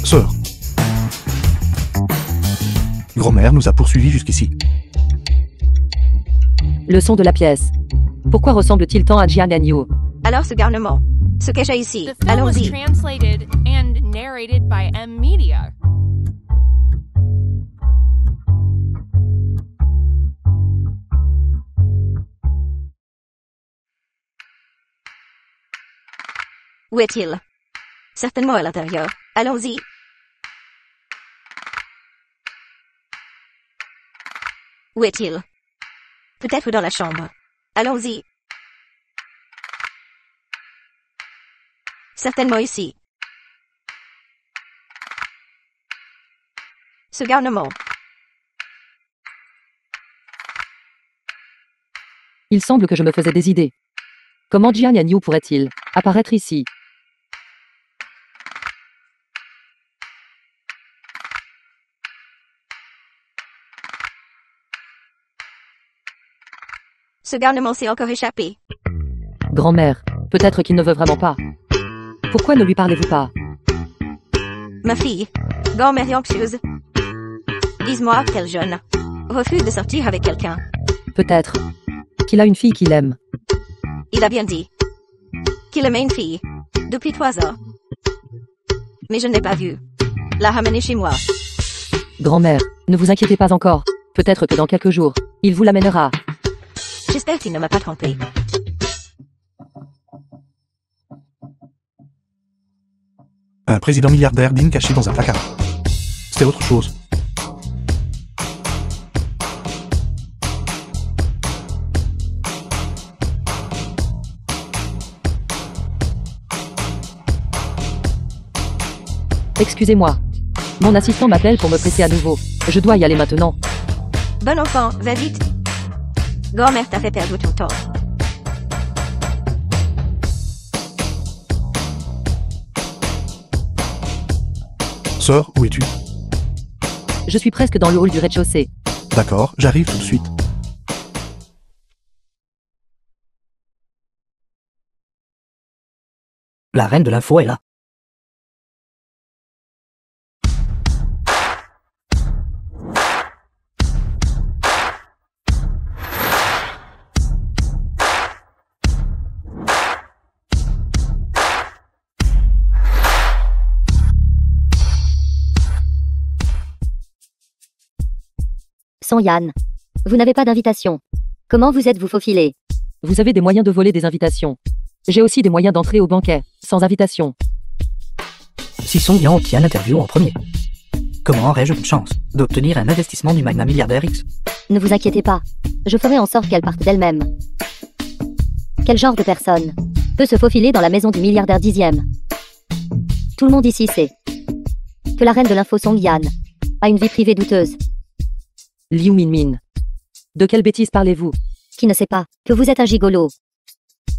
Sœur. Grand-mère nous a poursuivis jusqu'ici. Le son de la pièce. Pourquoi ressemble-t-il tant à Jian Enyu? Alors ce garnement se cache ici. The film was Allons-y. translated and narrated by M Media. Où est-il? Certainement à l'intérieur. Allons-y. Où est-il? Peut-être dans la chambre. Allons-y. Certainement ici. Ce garnement Il semble que je me faisais des idées. Comment Jian Yanyu pourrait-il apparaître ici? Ce garnement s'est encore échappé. Grand-mère, peut-être qu'il ne veut vraiment pas. Pourquoi ne lui parlez-vous pas? Ma fille, grand-mère anxieuse. Dis-moi quel jeune refuse de sortir avec quelqu'un. Peut-être qu'il a une fille qu'il aime. Il a bien dit qu'il aimait une fille depuis 3 ans. Mais je ne l'ai pas vue la ramener chez moi. Grand-mère, ne vous inquiétez pas encore. Peut-être que dans quelques jours, il vous l'amènera. J'espère qu'il ne m'a pas trompé. Un président milliardaire digne caché dans un placard. C'était autre chose. Excusez-moi. Mon assistant m'appelle pour me presser à nouveau. Je dois y aller maintenant. Bon enfant, va vite. Grand-mère t'a fait perdre ton temps. Sœur, où es-tu? Je suis presque dans le hall du rez-de-chaussée. D'accord, j'arrive tout de suite. La reine de l'info est là. Song Yan. Vous n'avez pas d'invitation. Comment vous êtes-vous faufilé? Vous avez des moyens de voler des invitations. J'ai aussi des moyens d'entrer au banquet, sans invitation. Si Song Yan obtient l'interview en premier, comment aurais-je une chance d'obtenir un investissement du magnat milliardaire X? Ne vous inquiétez pas. Je ferai en sorte qu'elle parte d'elle-même. Quel genre de personne peut se faufiler dans la maison du milliardaire 10e? Tout le monde ici sait que la reine de l'info Song Yan a une vie privée douteuse. Liu Minmin. De quelle bêtise parlez-vous? Qui ne sait pas que vous êtes un gigolo?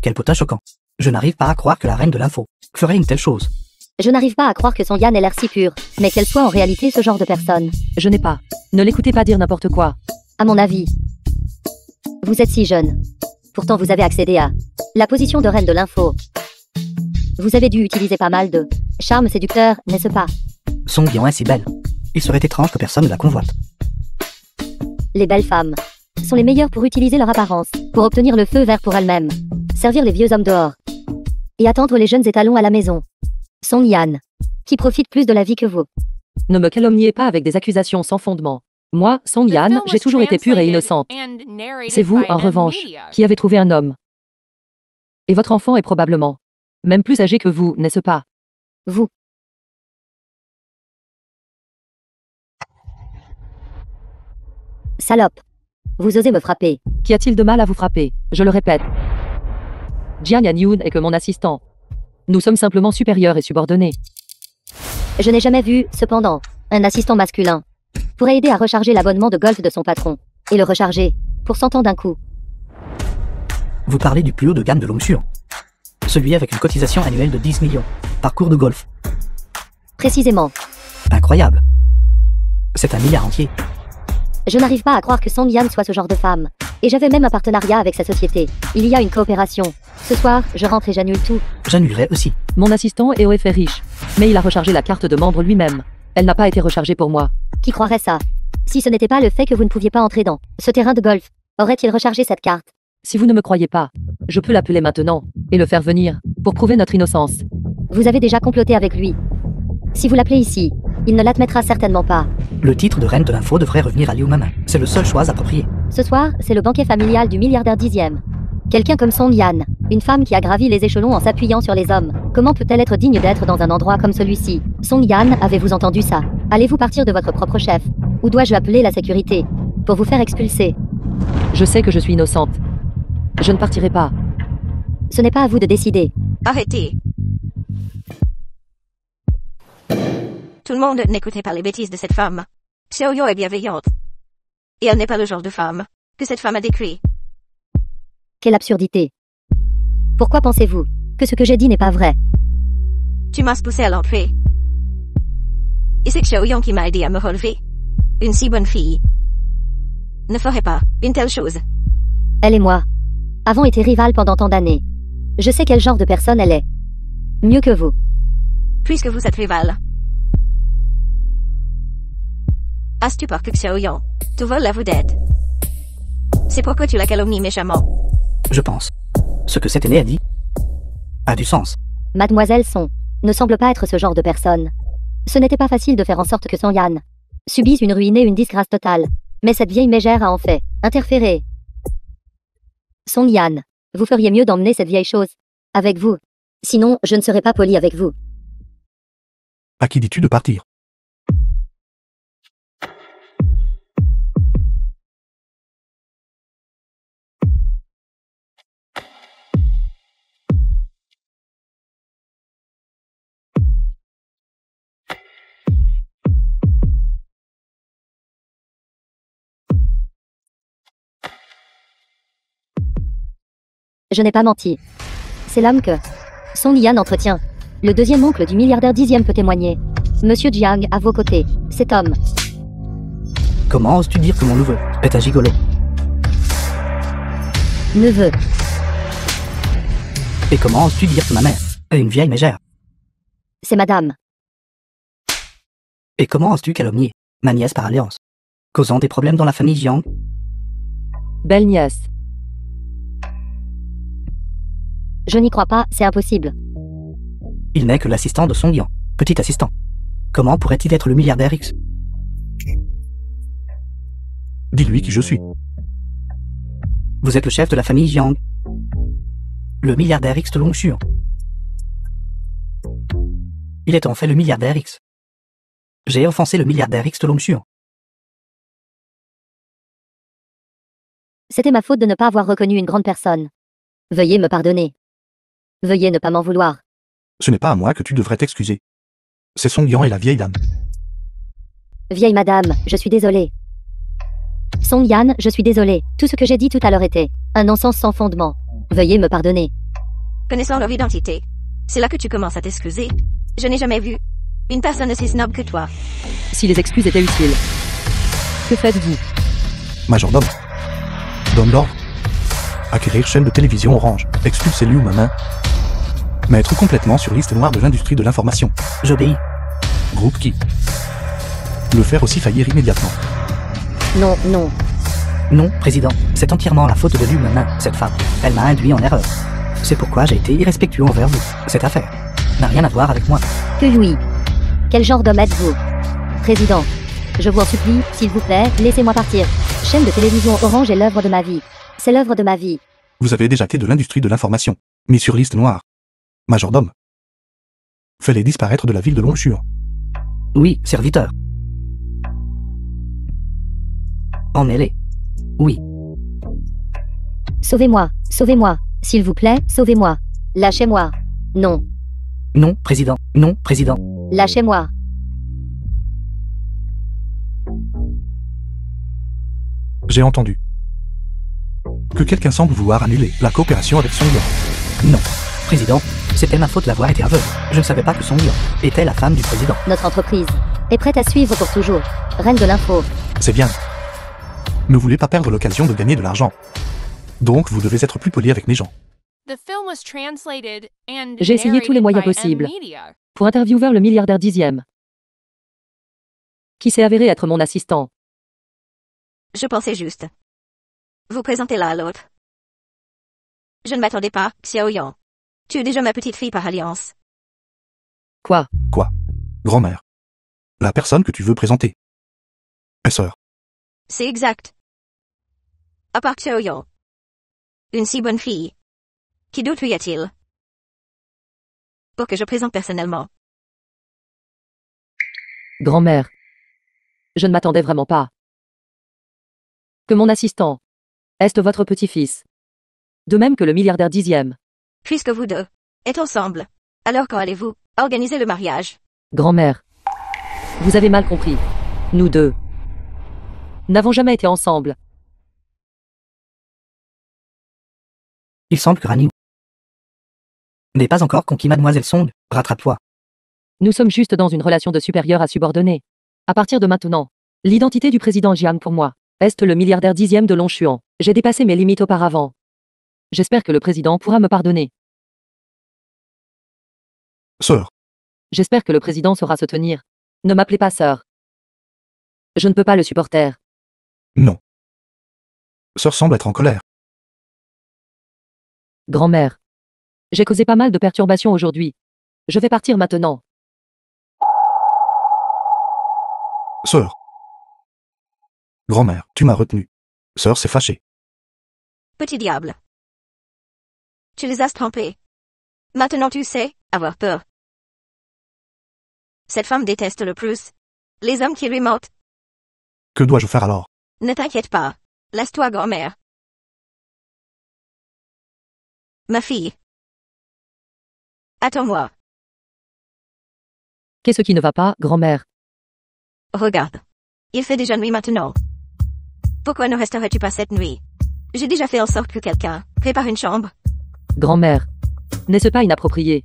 Quel potin choquant. Je n'arrive pas à croire que la reine de l'info ferait une telle chose. Je n'arrive pas à croire que Song Yan ait l'air si pur, mais qu'elle soit en réalité ce genre de personne. Je n'ai pas. Ne l'écoutez pas dire n'importe quoi. À mon avis, vous êtes si jeune. Pourtant vous avez accédé à la position de reine de l'info. Vous avez dû utiliser pas mal de charme séducteur, n'est-ce pas? Song Yan est si belle. Il serait étrange que personne ne la convoite. Les belles femmes sont les meilleures pour utiliser leur apparence, pour obtenir le feu vert pour elles-mêmes, servir les vieux hommes dehors et attendre les jeunes étalons à la maison. Song Yan, qui profite plus de la vie que vous. Ne me calomniez pas avec des accusations sans fondement. Moi, Song Yan, j'ai toujours été pure et innocente. C'est vous, en revanche, qui avez trouvé un homme. Et votre enfant est probablement même plus âgé que vous, n'est-ce pas? Vous. Salope. Vous osez me frapper. Qu'y a-t-il de mal à vous frapper? Je le répète. Jian Yanyu est que mon assistant. Nous sommes simplement supérieurs et subordonnés. Je n'ai jamais vu, cependant, un assistant masculin pourrait aider à recharger l'abonnement de golf de son patron, et le recharger, pour 100 ans d'un coup. Vous parlez du plus haut de gamme de l'onction. Celui avec une cotisation annuelle de 10 millions, par cours de golf. Précisément. Incroyable. C'est un milliard entier. Je n'arrive pas à croire que Song Yan soit ce genre de femme. Et j'avais même un partenariat avec sa société. Il y a une coopération. Ce soir, je rentre et j'annule tout. J'annulerai aussi. Mon assistant est OF est riche. Mais il a rechargé la carte de membre lui-même. Elle n'a pas été rechargée pour moi. Qui croirait ça? Si ce n'était pas le fait que vous ne pouviez pas entrer dans ce terrain de golf, aurait-il rechargé cette carte? Si vous ne me croyez pas, je peux l'appeler maintenant, et le faire venir, pour prouver notre innocence. Vous avez déjà comploté avec lui. Si vous l'appelez ici, il ne l'admettra certainement pas. Le titre de reine de l'info devrait revenir à Liu Maman. C'est le seul choix approprié. Ce soir, c'est le banquet familial du milliardaire 10e. Quelqu'un comme Song Yan, une femme qui a gravi les échelons en s'appuyant sur les hommes. Comment peut-elle être digne d'être dans un endroit comme celui-ci? Song Yan, avez-vous entendu ça? Allez-vous partir de votre propre chef? Ou dois-je appeler la sécurité pour vous faire expulser? Je sais que je suis innocente. Je ne partirai pas. Ce n'est pas à vous de décider. Arrêtez. Tout le monde n'écoutait pas les bêtises de cette femme. Xiaoyo est bienveillante. Et elle n'est pas le genre de femme que cette femme a décrit. Quelle absurdité. Pourquoi pensez-vous que ce que j'ai dit n'est pas vrai? Tu m'as poussé à l'entrée. Et c'est Xiaoyang qui m'a aidé à me relever. Une si bonne fille ne ferait pas une telle chose. Elle et moi avons été rivales pendant tant d'années. Je sais quel genre de personne elle est. Mieux que vous. Puisque vous êtes rival. As-tu peur que Xiaoyang te vole la vedette? C'est pourquoi tu la calomnies méchamment. Je pense. Ce que cet aîné a dit a du sens. Mademoiselle Song ne semble pas être ce genre de personne. Ce n'était pas facile de faire en sorte que Song Yan subisse une ruine et une disgrâce totale. Mais cette vieille mégère a en fait interféré. Song Yan, vous feriez mieux d'emmener cette vieille chose avec vous. Sinon, je ne serai pas poli avec vous. À qui dis-tu de partir? Je n'ai pas menti. C'est l'homme que Song Yan entretient. Le deuxième oncle du milliardaire 10e peut témoigner. Monsieur Jiang à vos côtés. Cet homme. Comment oses-tu dire que mon neveu est un gigolo? Neveu. Et comment oses-tu dire que ma mère est une vieille mégère? C'est madame. Et comment oses-tu calomnier ma nièce par alliance, causant des problèmes dans la famille Jiang? Belle nièce. Je n'y crois pas, c'est impossible. Il n'est que l'assistant de Song Yan, petit assistant. Comment pourrait-il être le milliardaire X? Dis-lui qui je suis. Vous êtes le chef de la famille Jiang. Le milliardaire X de Longshuan. Il est en fait le milliardaire X. J'ai offensé le milliardaire X de Longshuan. C'était ma faute de ne pas avoir reconnu une grande personne. Veuillez me pardonner. Veuillez ne pas m'en vouloir. Ce n'est pas à moi que tu devrais t'excuser. C'est Song Yan et la vieille dame. Vieille madame, je suis désolée. Song Yan, je suis désolée. Tout ce que j'ai dit tout à l'heure était un non-sens sans fondement. Veuillez me pardonner. Connaissant leur identité, c'est là que tu commences à t'excuser. Je n'ai jamais vu une personne aussi snob que toi. Si les excuses étaient utiles. Que faites-vous? Majordome. Donne l'ordre. Acquérir chaîne de télévision Orange. Expulser Liu Mamin. Mettre complètement sur liste noire de l'industrie de l'information. J'obéis. Groupe qui? Le faire aussi faillir immédiatement. Non, non. Non, président, c'est entièrement la faute de Liu Mamin, cette femme. Elle m'a induit en erreur. C'est pourquoi j'ai été irrespectueux envers vous. Cette affaire n'a rien à voir avec moi. Que oui. Quel genre d'homme êtes-vous? Président, je vous en supplie, s'il vous plaît, laissez-moi partir. Chaîne de télévision Orange est l'œuvre de ma vie. C'est l'œuvre de ma vie. Vous avez déjà été de l'industrie de l'information. Mis sur liste noire. Majordome. Fais-les disparaître de la ville de Longshuan. Oui, serviteur. Emmenez-les. Oui. Sauvez-moi, sauvez-moi. S'il vous plaît, sauvez-moi. Lâchez-moi. Non. Non, président. Non, président. Lâchez-moi. J'ai entendu. Que quelqu'un semble vouloir annuler la coopération avec Song Yan. Non. Président, c'était ma faute d'avoir été aveugle. Je ne savais pas que Song Yan était la femme du président. Notre entreprise est prête à suivre pour toujours. Reine de l'info. C'est bien. Ne voulez pas perdre l'occasion de gagner de l'argent. Donc vous devez être plus poli avec les gens. The film was translated and J'ai essayé tous les narrated moyens by possibles M-Media. pour interviewer le milliardaire 10e. Qui s'est avéré être mon assistant. Je pensais juste vous présenter l'un à l'autre. Je ne m'attendais pas, Xiaoyang. Tu es déjà ma petite fille par alliance. Quoi? Quoi? Grand-mère. La personne que tu veux présenter. Et sœur. C'est exact. À part Xiaoyang. Une si bonne fille. Qui d'autre y a-t-il? Pour que je présente personnellement. Grand-mère. Je ne m'attendais vraiment pas. Que mon assistant. Est votre petit-fils. De même que le milliardaire 10e. Puisque vous deux êtes ensemble, alors quand allez-vous organiser le mariage? Grand-mère. Vous avez mal compris. Nous deux n'avons jamais été ensemble. Il semble que Rani n'est pas encore conquis. Mademoiselle Song, rattrape-toi. Nous sommes juste dans une relation de supérieur à subordonné. À partir de maintenant, l'identité du président Jiang pour moi est le milliardaire 10e de Longchuan. J'ai dépassé mes limites auparavant. J'espère que le président pourra me pardonner. Sœur, J'espère que le président saura se tenir. Ne m'appelez pas sœur. Je ne peux pas le supporter. non. Sœur semble être en colère. Grand-mère. J'ai causé pas mal de perturbations aujourd'hui. Je vais partir maintenant. Sœur. Grand-mère, tu m'as retenu. Sœur s'est fâchée. Petit diable. Tu les as trompés. Maintenant tu sais, avoir peur. Cette femme déteste le plus les hommes qui lui mentent. Que dois-je faire alors? Ne t'inquiète pas. Laisse-toi, grand-mère. Ma fille. Attends-moi. Qu'est-ce qui ne va pas, grand-mère? Regarde. Il fait déjà nuit maintenant. Pourquoi ne resterais-tu pas cette nuit? J'ai déjà fait en sorte que quelqu'un prépare une chambre. Grand-mère. N'est-ce pas inapproprié?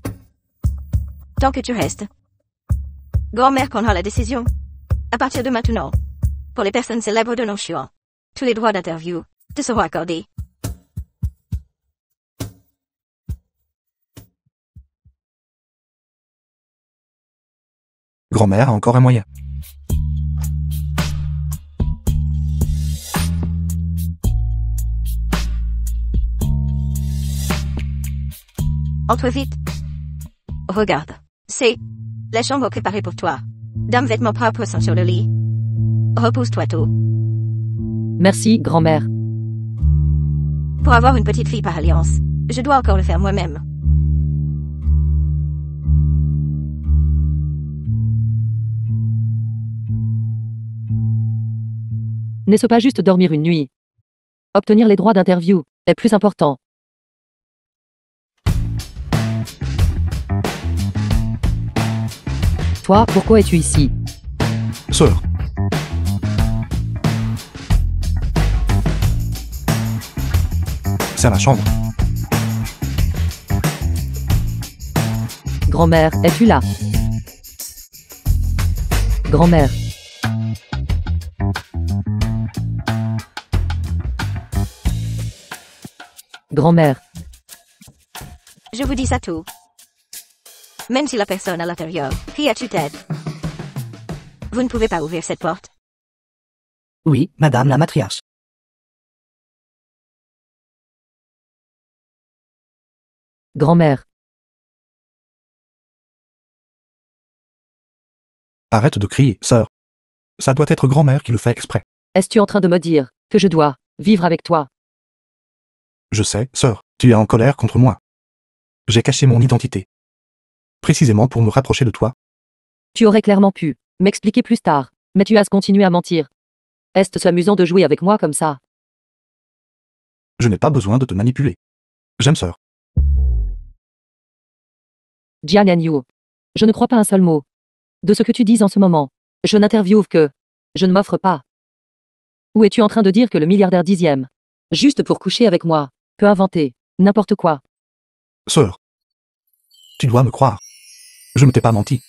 Tant que tu restes. Grand-mère prendra la décision. À partir de maintenant. Pour les personnes célèbres de Longchuan. Tous les droits d'interview te seront accordés. Grand-mère a encore un moyen. Entre vite. Regarde. C'est la chambre préparée pour toi. Dame vêtements propres sont sur le lit. Repose-toi tôt. Merci, grand-mère. Pour avoir une petite fille par alliance, je dois encore le faire moi-même. N'est-ce pas juste dormir une nuit? Obtenir les droits d'interview est plus important. Toi, pourquoi es-tu ici? Sœur. C'est à la chambre. Grand-mère, es-tu là? Grand-mère. Grand-mère. Je vous dis ça tout. Même si la personne à l'intérieur crie à tue-tête. Vous ne pouvez pas ouvrir cette porte. Oui, madame la matriarche. Grand-mère. Arrête de crier, sœur. Ça doit être grand-mère qui le fait exprès. Es-tu en train de me dire que je dois vivre avec toi? Je sais, sœur, tu es en colère contre moi. J'ai caché mon identité. Précisément pour me rapprocher de toi. Tu aurais clairement pu m'expliquer plus tard, mais tu as continué à mentir. Est-ce amusant de jouer avec moi comme ça? Je n'ai pas besoin de te manipuler. J'aime sœur. Jian Yanyu. Je ne crois pas un seul mot de ce que tu dis en ce moment. Je n'interviewe que je ne m'offre pas. Ou es-tu en train de dire que le milliardaire 10e, juste pour coucher avec moi, peut inventer n'importe quoi? Sœur. Tu dois me croire. Je ne t'ai pas menti.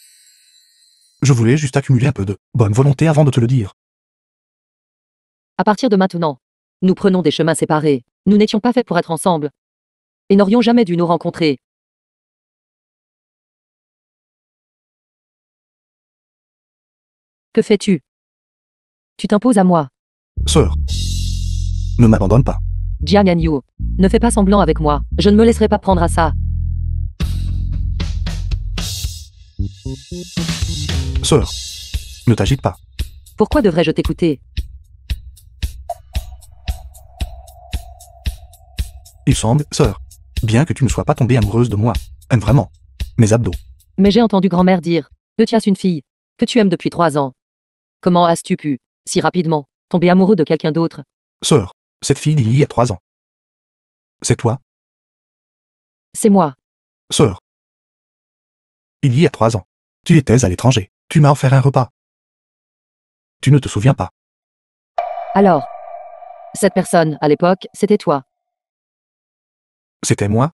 Je voulais juste accumuler un peu de bonne volonté avant de te le dire. À partir de maintenant, nous prenons des chemins séparés. Nous n'étions pas faits pour être ensemble. Et n'aurions jamais dû nous rencontrer. Que fais-tu? Tu t'imposes à moi. Sœur. Ne m'abandonne pas. Jian Yanyu. Ne fais pas semblant avec moi. Je ne me laisserai pas prendre à ça. Sœur. Ne t'agite pas. Pourquoi devrais-je t'écouter? Il semble, sœur, bien que tu ne sois pas tombée amoureuse de moi, aime vraiment mes abdos. Mais j'ai entendu grand-mère dire que tu as une fille que tu aimes depuis 3 ans. Comment as-tu pu, si rapidement, tomber amoureux de quelqu'un d'autre? Sœur, cette fille d'il y a 3 ans. C'est toi, C'est moi. sœur. Il y a 3 ans. Tu étais à l'étranger. Tu m'as offert un repas. Tu ne te souviens pas. Alors, cette personne, à l'époque, c'était toi. C'était moi?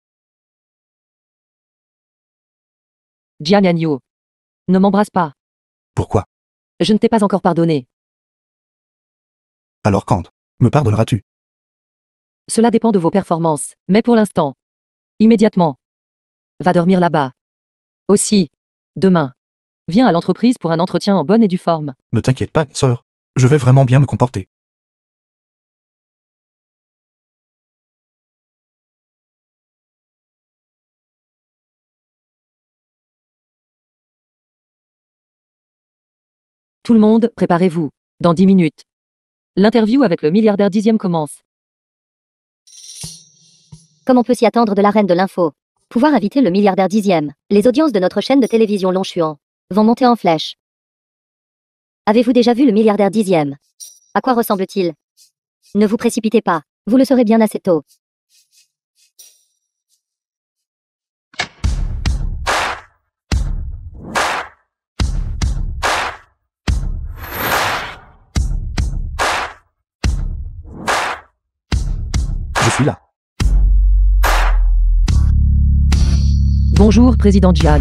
Jian Yanyu. Ne m'embrasse pas. Pourquoi? Je ne t'ai pas encore pardonné. Alors quand me pardonneras-tu? Cela dépend de vos performances, mais pour l'instant. Immédiatement. Va dormir là-bas. Aussi. Demain. Viens à l'entreprise pour un entretien en bonne et due forme. Ne t'inquiète pas, sœur. Je vais vraiment bien me comporter. Tout le monde, préparez-vous. Dans 10 minutes. L'interview avec le milliardaire 10e commence. Comme on peut s'y attendre de la reine de l'info. Pouvoir inviter le milliardaire 10e. Les audiences de notre chaîne de télévision Longchuan vont monter en flèche. Avez-vous déjà vu le milliardaire 10e? À quoi ressemble-t-il? Ne vous précipitez pas, vous le saurez bien assez tôt. Je suis là. Bonjour, président Jian.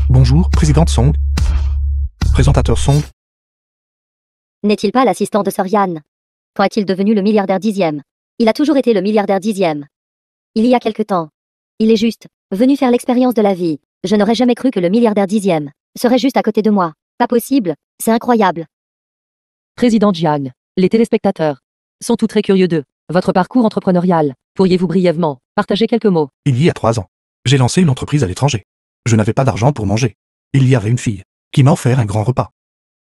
Bonjour, présidente Song. Présentateur Song. N'est-il pas l'assistant de Sir Yan? Quand est-il devenu le milliardaire 10e? Il a toujours été le milliardaire 10e. Il y a quelque temps. Il est juste venu faire l'expérience de la vie. Je n'aurais jamais cru que le milliardaire 10e serait juste à côté de moi. Pas possible, c'est incroyable. Président Jian. Les téléspectateurs sont tous très curieux de votre parcours entrepreneurial. Pourriez-vous brièvement partager quelques mots? Il y a 3 ans, j'ai lancé une entreprise à l'étranger. Je n'avais pas d'argent pour manger. Il y avait une fille qui m'a offert un grand repas.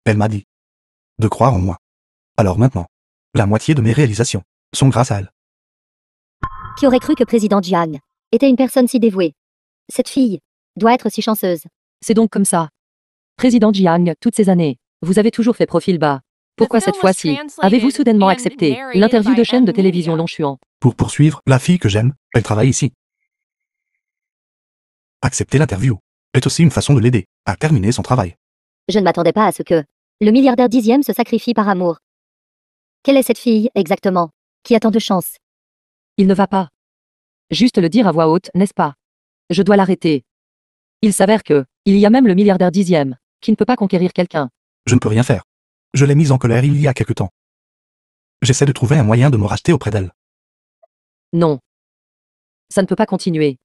Elle m'a dit de croire en moi. Alors maintenant, la moitié de mes réalisations sont grâce à elle. Qui aurait cru que président Jiang était une personne si dévouée? Cette fille doit être si chanceuse. C'est donc comme ça. Président Jiang, toutes ces années, vous avez toujours fait profil bas. Pourquoi cette fois-ci avez-vous soudainement accepté l'interview de chaîne de télévision Longchuan? Pour poursuivre la fille que j'aime, elle travaille ici. Accepter l'interview est aussi une façon de l'aider à terminer son travail. Je ne m'attendais pas à ce que le milliardaire 10e se sacrifie par amour. Quelle est cette fille, exactement, qui a tant de chance? Il ne va pas. Juste le dire à voix haute, n'est-ce pas? Je dois l'arrêter. Il s'avère que, il y a même le milliardaire 10e, qui ne peut pas conquérir quelqu'un. Je ne peux rien faire. Je l'ai mise en colère il y a quelque temps. J'essaie de trouver un moyen de me racheter auprès d'elle. Non. Ça ne peut pas continuer.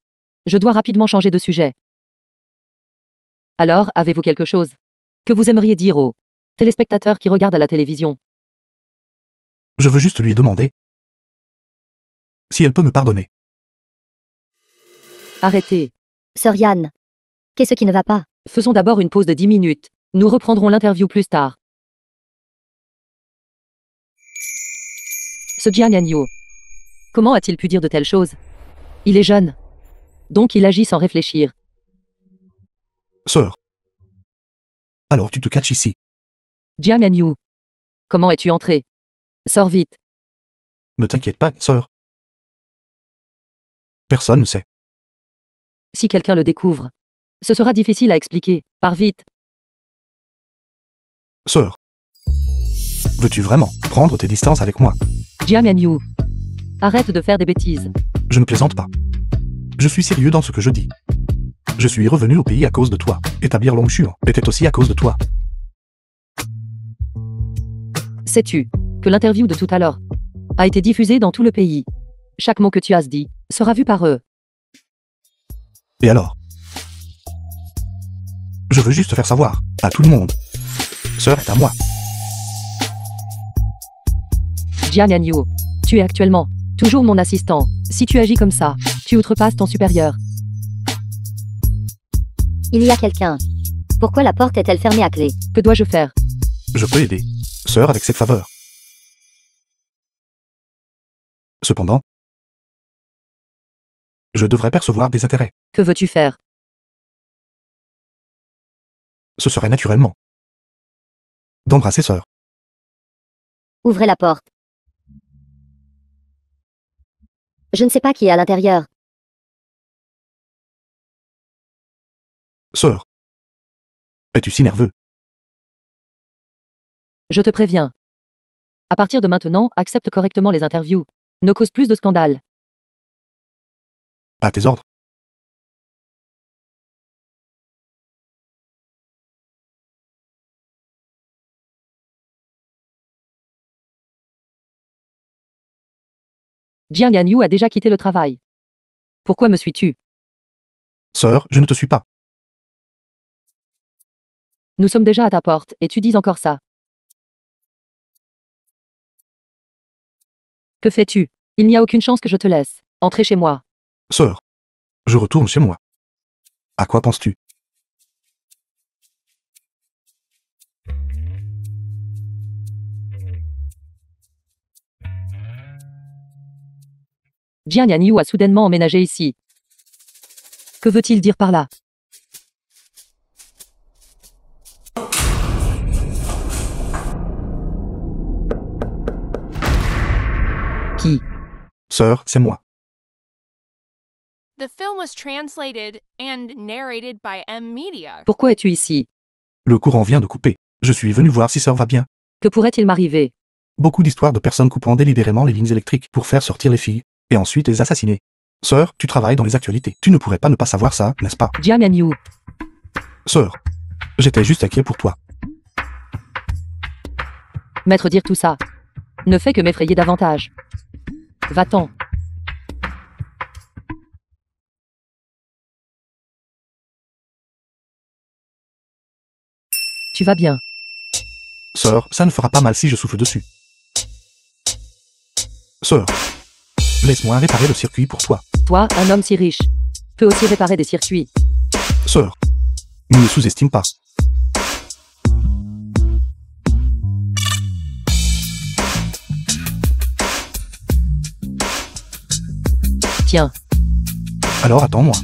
Je dois rapidement changer de sujet. Alors, avez-vous quelque chose que vous aimeriez dire aux téléspectateurs qui regardent à la télévision? Je veux juste lui demander si elle peut me pardonner. Arrêtez. Sir Yan, qu'est-ce qui ne va pas? Faisons d'abord une pause de 10 minutes. Nous reprendrons l'interview plus tard. Ce Jian Yanyu. Comment a-t-il pu dire de telles choses? Il est jeune. Donc il agit sans réfléchir. Sœur. Alors tu te caches ici. Jian Yanyu. Comment es-tu entré? Sors vite. Ne t'inquiète pas, sœur. Personne ne sait. Si quelqu'un le découvre, ce sera difficile à expliquer. Pars vite. Sœur. Veux-tu vraiment prendre tes distances avec moi? Jian Yanyu. Arrête de faire des bêtises. Je ne plaisante pas. Je suis sérieux dans ce que je dis. Je suis revenu au pays à cause de toi. Établir Longchuan était aussi à cause de toi. Sais-tu que l'interview de tout à l'heure a été diffusée dans tout le pays? Chaque mot que tu as dit sera vu par eux. Et alors? Je veux juste faire savoir à tout le monde. Sœur est à moi. Jian Yanyu. Tu es actuellement toujours mon assistant. Si tu agis comme ça, tu outrepasses ton supérieur. Il y a quelqu'un. Pourquoi la porte est-elle fermée à clé? Que dois-je faire? Je peux aider, sœur, avec cette faveur. Cependant, je devrais percevoir des intérêts. Que veux-tu faire? Ce serait naturellement d'embrasser sœur. Ouvrez la porte. Je ne sais pas qui est à l'intérieur. Sœur. Es-tu si nerveux? Je te préviens. À partir de maintenant, accepte correctement les interviews. Ne cause plus de scandales. À tes ordres. Jiang Yanyu a déjà quitté le travail. Pourquoi me suis-tu? Sœur, je ne te suis pas. Nous sommes déjà à ta porte, et tu dis encore ça. Que fais-tu? Il n'y a aucune chance que je te laisse. Entrer chez moi. Sœur, je retourne chez moi. À quoi penses-tu? Jiang Yanyu a soudainement emménagé ici. Que veut-il dire par là? Qui? Sœur, c'est moi. The film was translated and narrated by M Media. Pourquoi es-tu ici? Le courant vient de couper. Je suis venu voir si sœur va bien. Que pourrait-il m'arriver? Beaucoup d'histoires de personnes coupant délibérément les lignes électriques pour faire sortir les filles, et ensuite les assassiner. Sœur, tu travailles dans les actualités. Tu ne pourrais pas ne pas savoir ça, n'est-ce pas? Jiang Yanyu. Sœur, j'étais juste inquiet pour toi. Maître dire tout ça ne fait que m'effrayer davantage. Va-t'en. Tu vas bien. Sœur, ça ne fera pas mal si je souffle dessus. Sœur, laisse-moi réparer le circuit pour toi. Toi, un homme si riche, peut aussi réparer des circuits. Sœur, ne me sous-estime pas. Tiens, Alors attends-moi.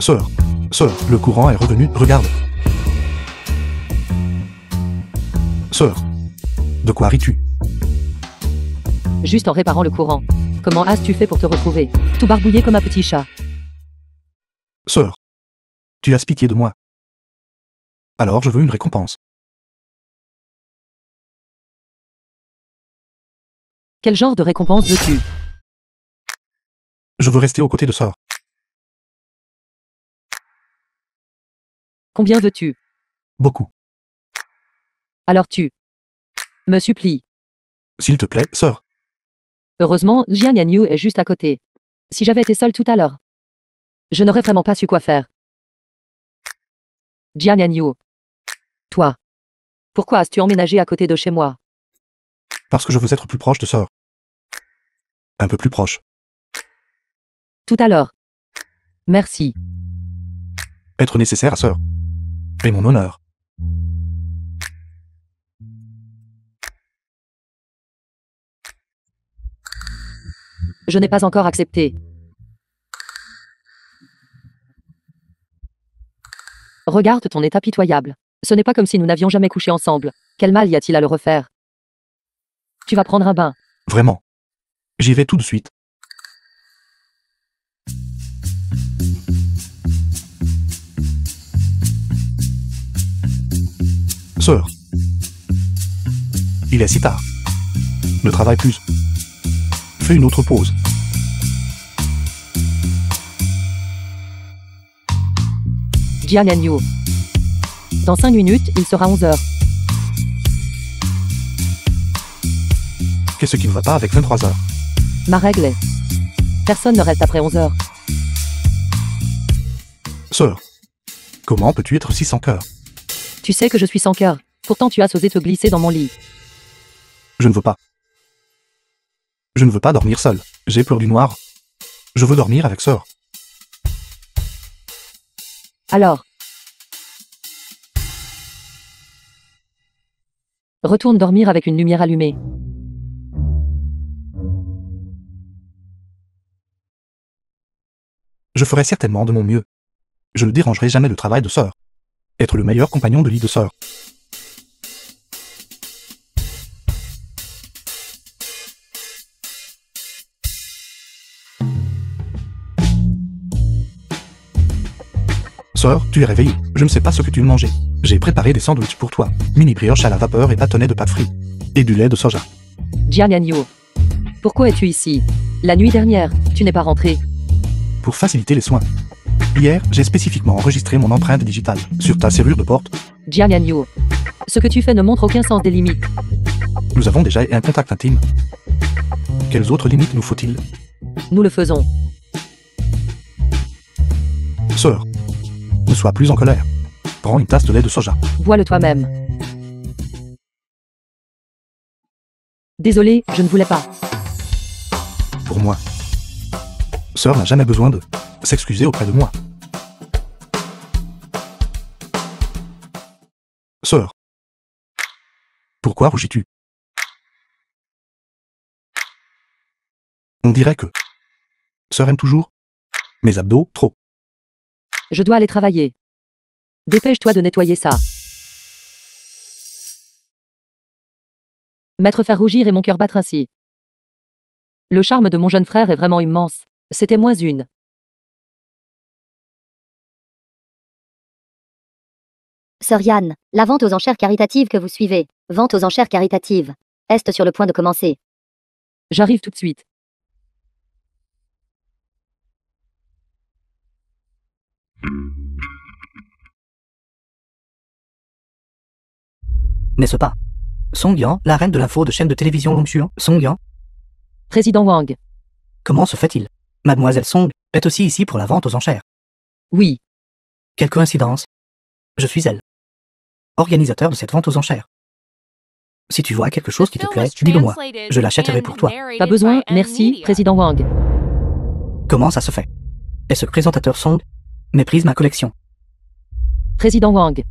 Sœur, le courant est revenu, regarde. Sœur, de quoi ris-tu? juste en réparant le courant. Comment as-tu fait pour te retrouver? Tout barbouillé comme un petit chat. Sœur, tu as pitié de moi. Alors je veux une récompense. Quel genre de récompense veux-tu? Je veux rester aux côtés de sœur. Combien veux-tu? Beaucoup. Alors tu me supplies. S'il te plaît, sœur. Heureusement, Jiang Yanyu est juste à côté. Si j'avais été seule tout à l'heure, je n'aurais vraiment pas su quoi faire. Jiang Yanyu. Toi. Pourquoi as-tu emménagé à côté de chez moi? Parce que je veux être plus proche de sœur. Un peu plus proche. Tout à l'heure. Merci. Être nécessaire à sœur. Et mon honneur. Je n'ai pas encore accepté. Regarde ton état pitoyable. Ce n'est pas comme si nous n'avions jamais couché ensemble. Quel mal y a-t-il à le refaire? Tu vas prendre un bain. Vraiment. J'y vais tout de suite. Sœur. Il est si tard. Ne travaille plus. Fais une autre pause. Jiang Yanyu. Dans 5 minutes, il sera 11 heures. Qu'est-ce qui ne va pas avec 23 heures? Ma règle est... Personne ne reste après 11 heures. Sœur. Comment peux-tu être si sans cœur? Tu sais que je suis sans cœur. Pourtant tu as osé te glisser dans mon lit. Je ne veux pas. Je ne veux pas dormir seul. J'ai peur du noir. Je veux dormir avec sœur. Alors. Retourne dormir avec une lumière allumée. Je ferai certainement de mon mieux. Je ne dérangerai jamais le travail de sœur. Être le meilleur compagnon de lit de sœur. Sœur, tu es réveillée. Je ne sais pas ce que tu mangeais. J'ai préparé des sandwichs pour toi. Mini brioche à la vapeur et bâtonnet de pâte frite. Et du lait de soja. Jiangyanyu. Pourquoi es-tu ici? La nuit dernière, tu n'es pas rentré. Pour faciliter les soins. Hier, j'ai spécifiquement enregistré mon empreinte digitale sur ta serrure de porte. Jiangyanyu. Ce que tu fais ne montre aucun sens des limites. Nous avons déjà un contact intime. Quelles autres limites nous faut-il? Nous le faisons. Sœur, ne sois plus en colère. Prends une tasse de lait de soja. Bois-le toi-même. Désolé, je ne voulais pas. Pour moi. Sœur n'a jamais besoin de s'excuser auprès de moi. Sœur. Pourquoi rougis-tu? On dirait que Sœur aime toujours mes abdos trop. Je dois aller travailler. Dépêche-toi de nettoyer ça. M'être faire rougir et mon cœur battre ainsi. Le charme de mon jeune frère est vraiment immense. C'était moins une. Sœur Yann, la vente aux enchères caritatives que vous suivez. Vente aux enchères caritatives. Est sur le point de commencer. J'arrive tout de suite. N'est-ce pas? Song Yan, la reine de l'info de chaîne de télévision Longchuan. Song Yan, Président Wang. comment se fait-il? Mademoiselle Song est aussi ici pour la vente aux enchères. Oui. Quelle coïncidence. Je suis elle. Organisateur de cette vente aux enchères. Si tu vois quelque chose qui te plaît, dis-le-moi. Je l'achèterai pour toi. Pas besoin, merci, Président Wang. Comment ça se fait? Et ce présentateur Song méprise ma collection. Président Wang.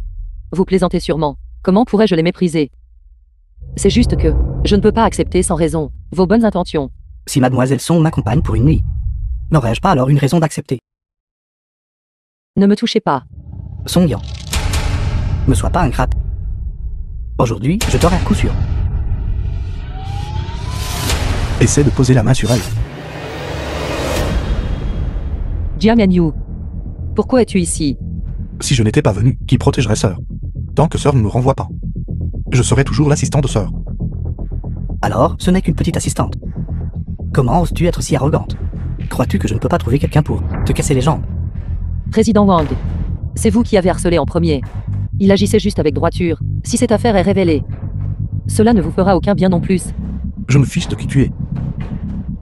Vous plaisantez sûrement. Comment pourrais-je les mépriser? C'est juste que je ne peux pas accepter sans raison vos bonnes intentions. Si Mademoiselle Song m'accompagne pour une nuit, n'aurais-je pas alors une raison d'accepter? Ne me touchez pas. Song Yan. Ne sois pas ingrate. Aujourd'hui, je dors à coup sûr. Essaie de poser la main sur elle. Jiangyanyu. Pourquoi es-tu ici? Si je n'étais pas venu, qui protégerait Sœur? Tant que Sœur ne me renvoie pas. Je serai toujours l'assistant de Sœur. Alors, ce n'est qu'une petite assistante. Comment oses-tu être si arrogante? Crois-tu que je ne peux pas trouver quelqu'un pour te casser les jambes? Président Wang. C'est vous qui avez harcelé en premier. Il agissait juste avec droiture. Si cette affaire est révélée, cela ne vous fera aucun bien non plus. Je me fiche de qui tu es.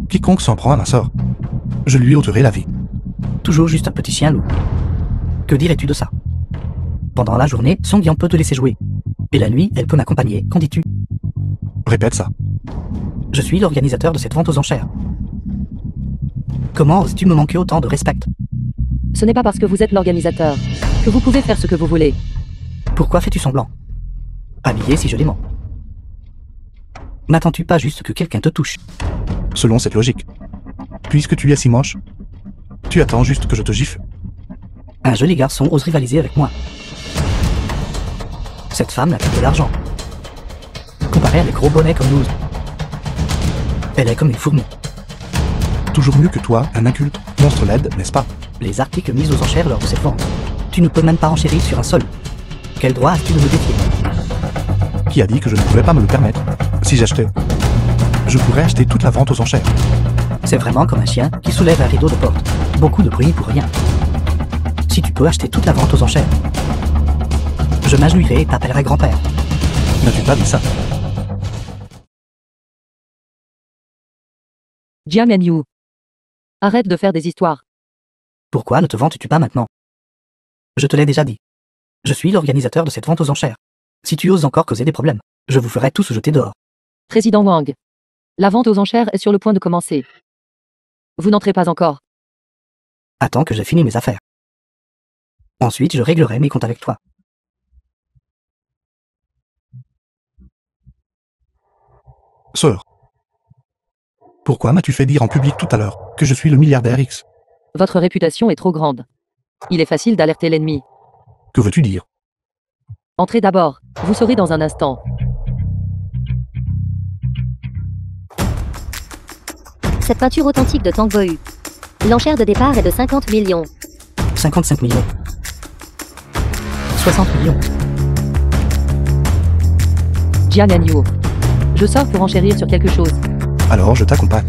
Quiconque s'en prend à ma sœur, je lui ôterai la vie. Toujours juste un petit chien loup. Que dirais-tu de ça? Pendant la journée, Song Yan peut te laisser jouer. Et la nuit, elle peut m'accompagner. Qu'en dis-tu? Répète ça. Je suis l'organisateur de cette vente aux enchères. Comment oses-tu me manquer autant de respect? Ce n'est pas parce que vous êtes l'organisateur que vous pouvez faire ce que vous voulez. Pourquoi fais-tu semblant? Habillé si joliment. N'attends-tu pas juste que quelqu'un te touche? Selon cette logique. Puisque tu es si moche, tu attends juste que je te gifle. Un joli garçon ose rivaliser avec moi. Cette femme n'a que de l'argent. Comparée à des gros bonnets comme nous, elle est comme une fourmi. Toujours mieux que toi, un inculte, monstre laide, n'est-ce pas? Les articles mis aux enchères lors de cette vente. Tu ne peux même pas enchérir sur un seul. Quel droit as-tu de me défier? Qui a dit que je ne pouvais pas me le permettre? Si j'achetais, je pourrais acheter toute la vente aux enchères. C'est vraiment comme un chien qui soulève un rideau de porte. Beaucoup de bruit pour rien. Si tu peux acheter toute la vente aux enchères, je m'agenouillerai et t'appellerai grand-père. N'as-tu pas dit ça? Jiangyanyu. Arrête de faire des histoires. Pourquoi ne te vantes-tu pas maintenant? Je te l'ai déjà dit. Je suis l'organisateur de cette vente aux enchères. Si tu oses encore causer des problèmes, je vous ferai tous jeter dehors. Président Wang. La vente aux enchères est sur le point de commencer. Vous n'entrez pas encore. Attends que j'ai fini mes affaires. Ensuite, je réglerai mes comptes avec toi. Sœur, pourquoi m'as-tu fait dire en public tout à l'heure que je suis le milliardaire X? Votre réputation est trop grande. Il est facile d'alerter l'ennemi. Que veux-tu dire? Entrez d'abord. Vous saurez dans un instant. Cette peinture authentique de Tang Bohu. L'enchère de départ est de 50 millions. 55 millions. 60 millions. Jiang Yanyu. Je sors pour enchérir sur quelque chose. Alors je t'accompagne.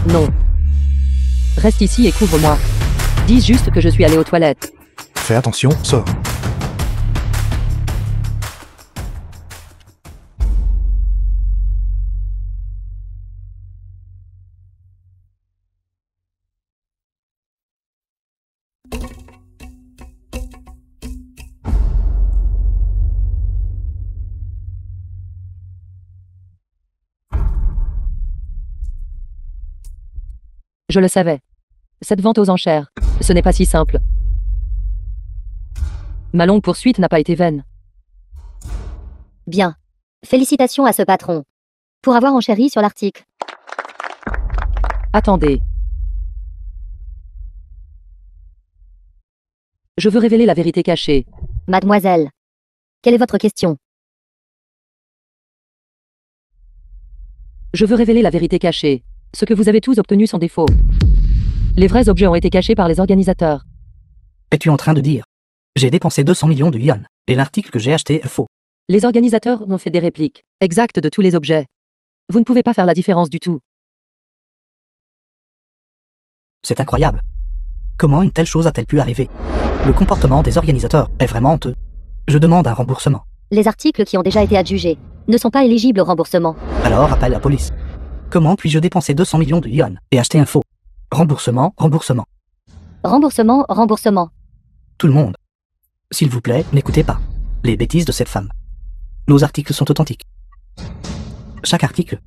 Non. Reste ici et couvre-moi. Dis juste que je suis allé aux toilettes. Fais attention, sors. Je le savais. Cette vente aux enchères, ce n'est pas si simple. Ma longue poursuite n'a pas été vaine. Bien. Félicitations à ce patron. Pour avoir enchéri sur l'article. Attendez. Je veux révéler la vérité cachée. Mademoiselle. Quelle est votre question? Je veux révéler la vérité cachée. Ce que vous avez tous obtenu sont des faux. Les vrais objets ont été cachés par les organisateurs. Es-tu en train de dire? J'ai dépensé 200 millions de yuan, et l'article que j'ai acheté est faux. Les organisateurs ont fait des répliques exactes de tous les objets. Vous ne pouvez pas faire la différence du tout. C'est incroyable. Comment une telle chose a-t-elle pu arriver? Le comportement des organisateurs est vraiment honteux. Je demande un remboursement. Les articles qui ont déjà été adjugés ne sont pas éligibles au remboursement. Alors appelle la police. Comment puis-je dépenser 200 millions de yuan et acheter un faux? Remboursement, remboursement. Remboursement, remboursement. Tout le monde. S'il vous plaît, n'écoutez pas les bêtises de cette femme. Nos articles sont authentiques. Chaque article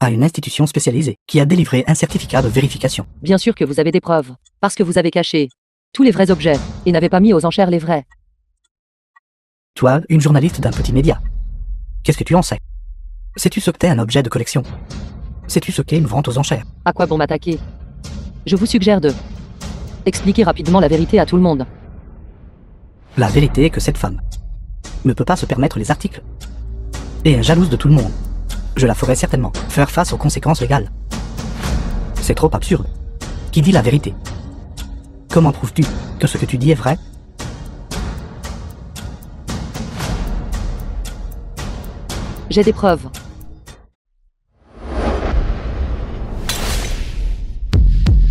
a une institution spécialisée qui a délivré un certificat de vérification. Bien sûr que vous avez des preuves, parce que vous avez caché tous les vrais objets et n'avez pas mis aux enchères les vrais. Toi, une journaliste d'un petit média. Qu'est-ce que tu en sais? Sais-tu ce qu'est un objet de collection? Sais-tu ce qu'est une vente aux enchères? À quoi bon m'attaquer? Je vous suggère de expliquer rapidement la vérité à tout le monde. La vérité est que cette femme ne peut pas se permettre les articles et est jalouse de tout le monde. Je la ferai certainement faire face aux conséquences légales. C'est trop absurde. Qui dit la vérité? Comment prouves-tu que ce que tu dis est vrai? J'ai des preuves.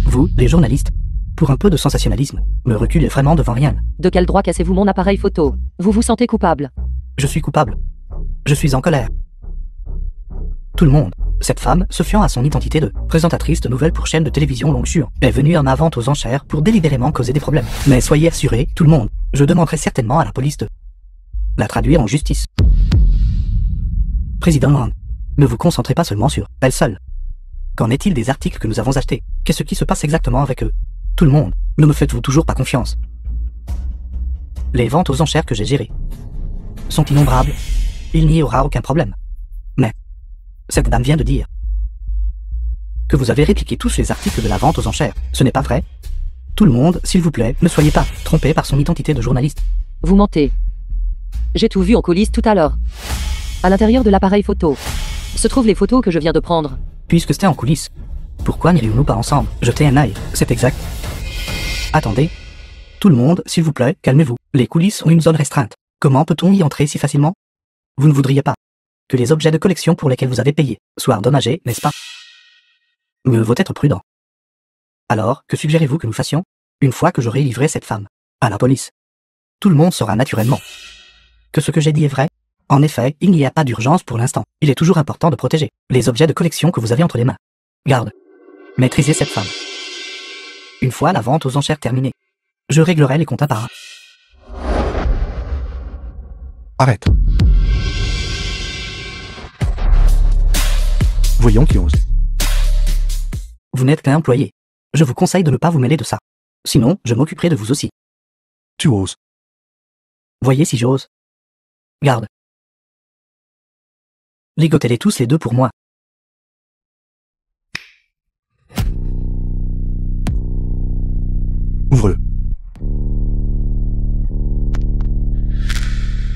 Vous, les journalistes, pour un peu de sensationnalisme, me reculez vraiment devant rien. De quel droit cassez-vous mon appareil photo? Vous vous sentez coupable? Je suis coupable. Je suis en colère. Tout le monde, cette femme, se fiant à son identité de présentatrice de nouvelles pour chaîne de télévision Longshuan, est venue à ma vente aux enchères pour délibérément causer des problèmes. Mais soyez assurés, tout le monde, je demanderai certainement à la police de la traduire en justice. Président Wang, ne vous concentrez pas seulement sur elle seule. Qu'en est-il des articles que nous avons achetés? Qu'est-ce qui se passe exactement avec eux? Tout le monde, ne me faites-vous toujours pas confiance? Les ventes aux enchères que j'ai gérées sont innombrables. Il n'y aura aucun problème. Mais cette dame vient de dire que vous avez répliqué tous les articles de la vente aux enchères. Ce n'est pas vrai? Tout le monde, s'il vous plaît, ne soyez pas trompé par son identité de journaliste. Vous mentez. J'ai tout vu en coulisses tout à l'heure. À l'intérieur de l'appareil photo se trouvent les photos que je viens de prendre. Puisque c'était en coulisses, pourquoi n'irions-nous pas ensemble jeter un œil? C'est exact. Attendez. Tout le monde, s'il vous plaît, calmez-vous. Les coulisses ont une zone restreinte. Comment peut-on y entrer si facilement? Vous ne voudriez pas que les objets de collection pour lesquels vous avez payé soient endommagés, n'est-ce pas? Mieux vaut être prudent. Alors, que suggérez-vous que nous fassions, une fois que j'aurai livré cette femme à la police? Tout le monde saura naturellement que ce que j'ai dit est vrai. En effet, il n'y a pas d'urgence pour l'instant. Il est toujours important de protéger les objets de collection que vous avez entre les mains. Garde. Maîtrisez cette femme. Une fois la vente aux enchères terminée, je réglerai les comptes à part. Arrête. Voyons qui ose. Vous n'êtes qu'un employé. Je vous conseille de ne pas vous mêler de ça. Sinon, je m'occuperai de vous aussi. Tu oses. Voyez si j'ose. Garde. Ligotez-les tous les deux pour moi. Ouvre-le.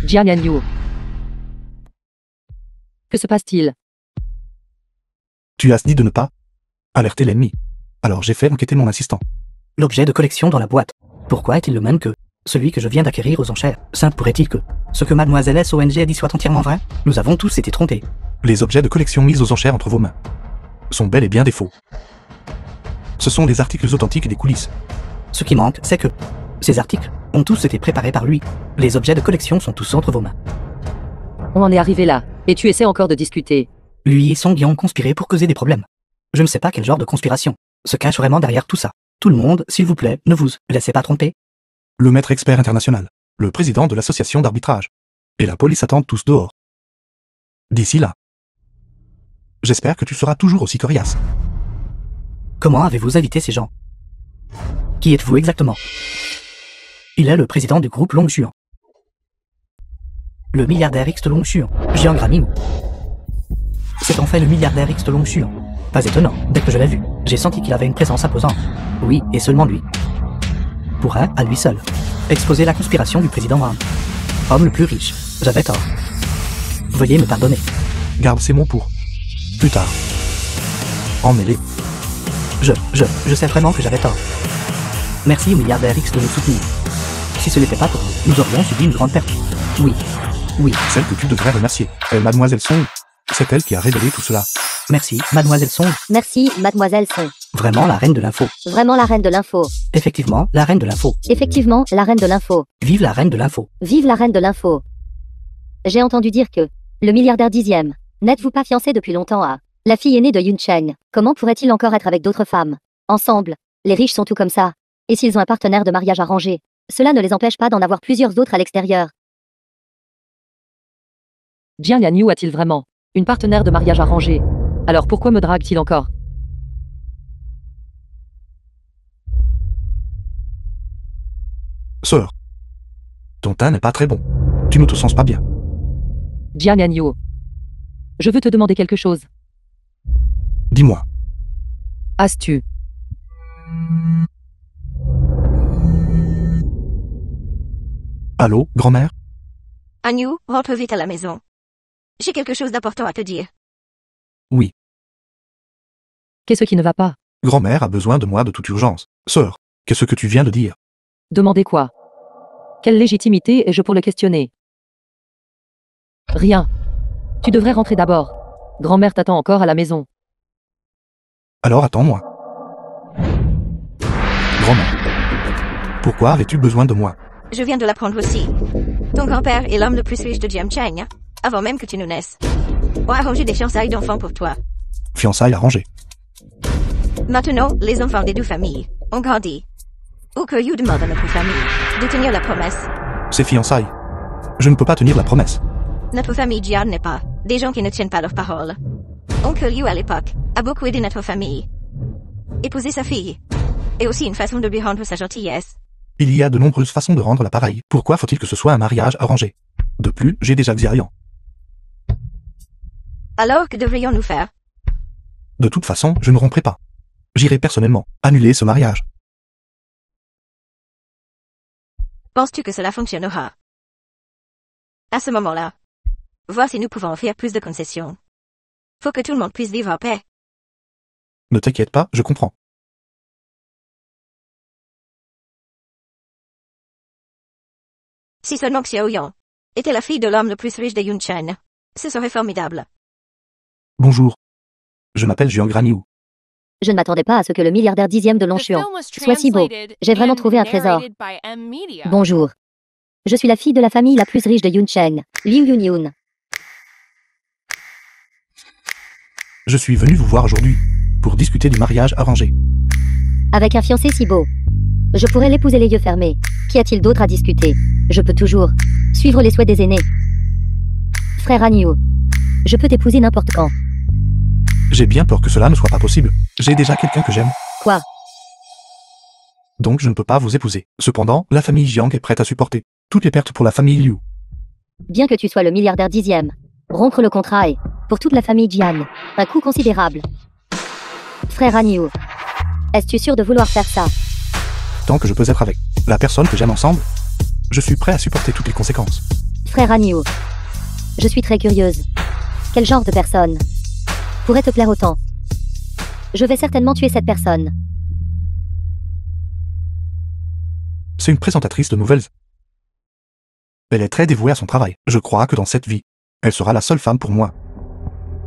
Jiang Yanyu. Que se passe-t-il? Tu as dit de ne pas alerter l'ennemi. Alors j'ai fait enquêter mon assistant. L'objet de collection dans la boîte. Pourquoi est-il le même que Celui que je viens d'acquérir aux enchères. Simple pourrait-il que ce que mademoiselle SONG a dit soit entièrement vrai? Nous avons tous été trompés. Les objets de collection mis aux enchères entre vos mains sont bel et bien des faux. Ce sont des articles authentiques des coulisses. Ce qui manque, c'est que ces articles ont tous été préparés par lui. Les objets de collection sont tous entre vos mains. On en est arrivé là, et tu essaies encore de discuter. Lui et Song Yang ont conspiré pour causer des problèmes. Je ne sais pas quel genre de conspiration se cache vraiment derrière tout ça. Tout le monde, s'il vous plaît, ne vous laissez pas tromper. Le maître expert international, le président de l'association d'arbitrage, et la police attendent tous dehors. D'ici là, j'espère que tu seras toujours aussi coriace. Comment avez-vous invité ces gens? Qui êtes-vous exactement? Il est le président du groupe Longshuan. Le milliardaire X de Longshuan, Jiang Ramiou. C'est en fait le milliardaire X de Longshuan. Pas étonnant, dès que je l'ai vu, j'ai senti qu'il avait une présence imposante. Oui, et seulement lui pourrait, à lui seul, exposer la conspiration du président Ram. Homme le plus riche, j'avais tort. Veuillez me pardonner. Garde ces mots pour plus tard. Emmêlé. Je sais vraiment que j'avais tort. Merci au milliardaire X de nous soutenir. Si ce n'était pas pour vous, nous aurions subi une grande perte. Oui. Celle que tu devrais remercier est mademoiselle Song. C'est elle qui a révélé tout cela. Merci, mademoiselle Song. Merci, mademoiselle Song. Vraiment la reine de l'info. Vraiment la reine de l'info. Effectivement, la reine de l'info. Effectivement, la reine de l'info. Vive la reine de l'info. Vive la reine de l'info. J'ai entendu dire que le milliardaire 10e, n'êtes-vous pas fiancé depuis longtemps à la fille aînée de Yun Cheng? Comment pourrait-il encore être avec d'autres femmes? Ensemble, les riches sont tout comme ça. Et s'ils ont un partenaire de mariage arrangé, cela ne les empêche pas d'en avoir plusieurs autres à l'extérieur. Jiang Yanyu a-t-il vraiment une partenaire de mariage arrangée? Alors pourquoi me drague-t-il encore? Sœur, ton teint n'est pas très bon. Tu ne te sens pas bien. Jiang Yanyu, je veux te demander quelque chose. Dis-moi. As-tu Allô, grand-mère? Agnew, rentre vite à la maison. J'ai quelque chose d'important à te dire. Oui. Qu'est-ce qui ne va pas? Grand-mère a besoin de moi de toute urgence. Sœur, qu'est-ce que tu viens de dire? Demandez quoi? Quelle légitimité ai-je pour le questionner? Rien. Tu devrais rentrer d'abord. Grand-mère t'attend encore à la maison. Alors attends-moi. Grand-mère. Pourquoi avais-tu besoin de moi? Je viens de l'apprendre aussi. Ton grand-père est l'homme le plus riche de Jiang Cheng, avant même que tu ne naisses. On a arrangé des fiançailles d'enfants pour toi. Fiançailles arrangées. Maintenant, les enfants des deux familles ont grandi. Ou que you demande à notre famille de tenir la promesse. Ces fiançailles. Je ne peux pas tenir la promesse. Notre famille Jian n'est pas des gens qui ne tiennent pas leur parole. Oncle Liu à l'époque a beaucoup aidé notre famille. Épouser sa fille est aussi une façon de lui rendre sa gentillesse. Il y a de nombreuses façons de rendre l'appareil. Pourquoi faut-il que ce soit un mariage arrangé? De plus, j'ai déjà Xiaoyan. Alors que devrions-nous faire? De toute façon, je ne romprai pas. J'irai personnellement annuler ce mariage. Penses-tu que cela fonctionnera? À ce moment-là, voir si nous pouvons offrir plus de concessions. Faut que tout le monde puisse vivre en paix. Ne t'inquiète pas, je comprends. Si seulement Xiaoyan était la fille de l'homme le plus riche de Yun Cheng, ce serait formidable. Bonjour. Je m'appelle Jiang Ramiou. Je ne m'attendais pas à ce que le milliardaire 10e de The Longshuan film was soit si beau. translated J'ai vraiment and trouvé un trésor. narrated by M Media. Bonjour. Je suis la fille de la famille la plus riche de Yun Cheng, Liu Yunyun. Je suis venu vous voir aujourd'hui pour discuter du mariage arrangé. Avec un fiancé si beau, je pourrais l'épouser les yeux fermés. Qu'y a-t-il d'autre à discuter? Je peux toujours suivre les souhaits des aînés. Frère Agnew, je peux t'épouser n'importe quand. J'ai bien peur que cela ne soit pas possible. J'ai déjà quelqu'un que j'aime. Quoi? Donc je ne peux pas vous épouser. Cependant, la famille Jiang est prête à supporter toutes les pertes pour la famille Liu. Bien que tu sois le milliardaire 10e, rompre le contrat est, pour toute la famille Jiang, un coût considérable. Frère Agnew, es-tu sûr de vouloir faire ça? Tant que je peux être avec la personne que j'aime ensemble, je suis prêt à supporter toutes les conséquences. Frère Agnew, je suis très curieuse. Quel genre de personne pourrait te plaire autant? Je vais certainement tuer cette personne. C'est une présentatrice de nouvelles. Elle est très dévouée à son travail. Je crois que dans cette vie, elle sera la seule femme pour moi.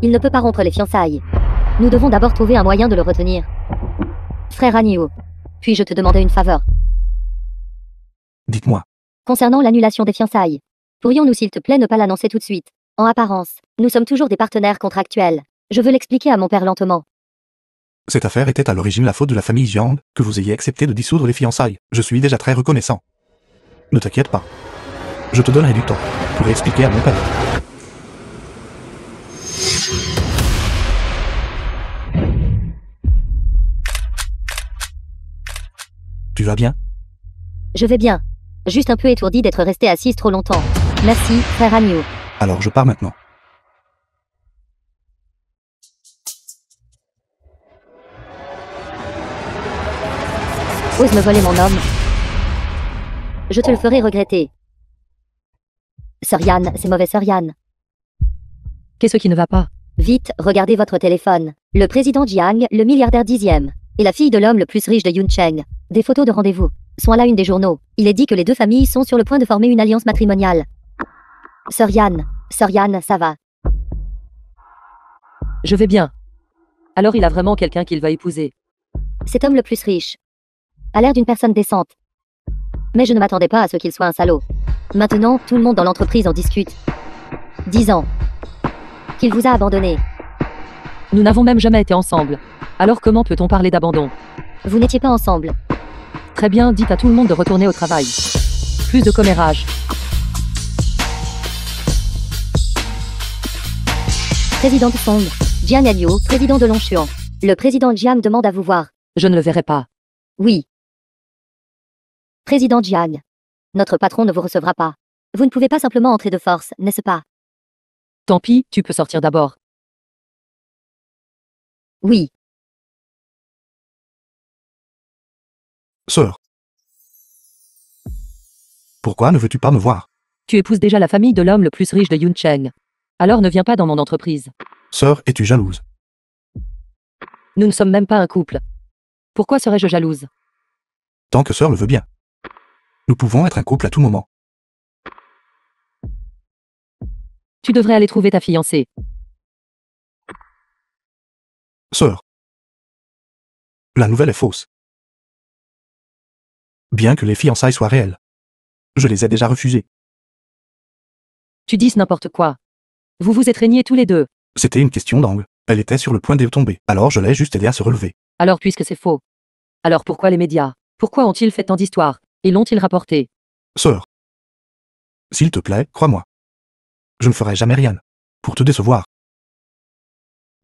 Il ne peut pas rompre les fiançailles. Nous devons d'abord trouver un moyen de le retenir. Frère Agnew, puis-je te demander une faveur? Dites-moi. Concernant l'annulation des fiançailles, pourrions-nous s'il te plaît ne pas l'annoncer tout de suite? En apparence, nous sommes toujours des partenaires contractuels. Je veux l'expliquer à mon père lentement. Cette affaire était à l'origine la faute de la famille Jiang, que vous ayez accepté de dissoudre les fiançailles. Je suis déjà très reconnaissant. Ne t'inquiète pas. Je te donnerai du temps pour expliquer à mon père. Tu vas bien? Je vais bien. Juste un peu étourdi d'être resté assise trop longtemps. Merci, frère Agnew. Alors je pars maintenant. Ose me voler mon homme. Je te le ferai regretter. Sœur Yann, c'est mauvais, Sœur Yann. Qu'est-ce qui ne va pas? Vite, regardez votre téléphone. Le président Jiang, le milliardaire 10e, et la fille de l'homme le plus riche de Yuncheng. Des photos de rendez-vous sont à la une des journaux. Il est dit que les deux familles sont sur le point de former une alliance matrimoniale. Sœur Yann, ça va? Je vais bien. Alors il a vraiment quelqu'un qu'il va épouser. Cet homme le plus riche a l'air d'une personne décente. Mais je ne m'attendais pas à ce qu'il soit un salaud. Maintenant, tout le monde dans l'entreprise en discute. 10 ans qu'il vous a abandonné. Nous n'avons même jamais été ensemble. Alors comment peut-on parler d'abandon? Vous n'étiez pas ensemble. Très bien, dites à tout le monde de retourner au travail. Plus de commérage. Président de Song, Jiang Agnew, président de Longchuan. Le président Jiang demande à vous voir. Je ne le verrai pas. Oui. Président Jiang. Notre patron ne vous recevra pas. Vous ne pouvez pas simplement entrer de force, n'est-ce pas? Tant pis, tu peux sortir d'abord. Oui. Sœur. Pourquoi ne veux-tu pas me voir? Tu épouses déjà la famille de l'homme le plus riche de Yuncheng. Alors ne viens pas dans mon entreprise. Sœur, es-tu jalouse? Nous ne sommes même pas un couple. Pourquoi serais-je jalouse? Tant que sœur le veut bien. Nous pouvons être un couple à tout moment. Tu devrais aller trouver ta fiancée. Sœur. La nouvelle est fausse. Bien que les fiançailles soient réelles. Je les ai déjà refusées. Tu dis n'importe quoi. Vous vous êtes régnés tous les deux. C'était une question d'angle. Elle était sur le point de tomber. Alors je l'ai juste aidé à se relever. Alors puisque c'est faux. Alors pourquoi les médias? Pourquoi ont-ils fait tant d'histoires? Et l'ont-ils rapporté? Sœur. S'il te plaît, crois-moi. Je ne ferai jamais rien. Pour te décevoir.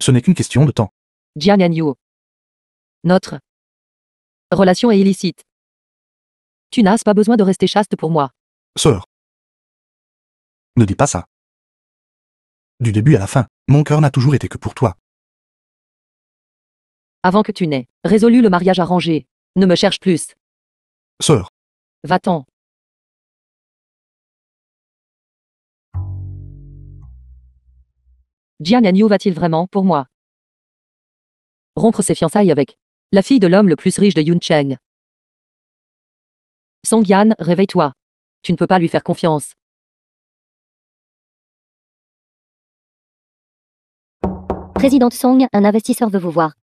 Ce n'est qu'une question de temps. Jiang Agnew. Notre relation est illicite. Tu n'as pas besoin de rester chaste pour moi. Sœur. Ne dis pas ça. Du début à la fin, mon cœur n'a toujours été que pour toi. Avant que tu n'aies résolu le mariage arrangé, ne me cherche plus. Sœur. Va-t'en. Jiang Agnew va-t-il vraiment pour moi rompre ses fiançailles avec la fille de l'homme le plus riche de Yuncheng? Song Yan, réveille-toi. Tu ne peux pas lui faire confiance. Présidente Song, un investisseur veut vous voir.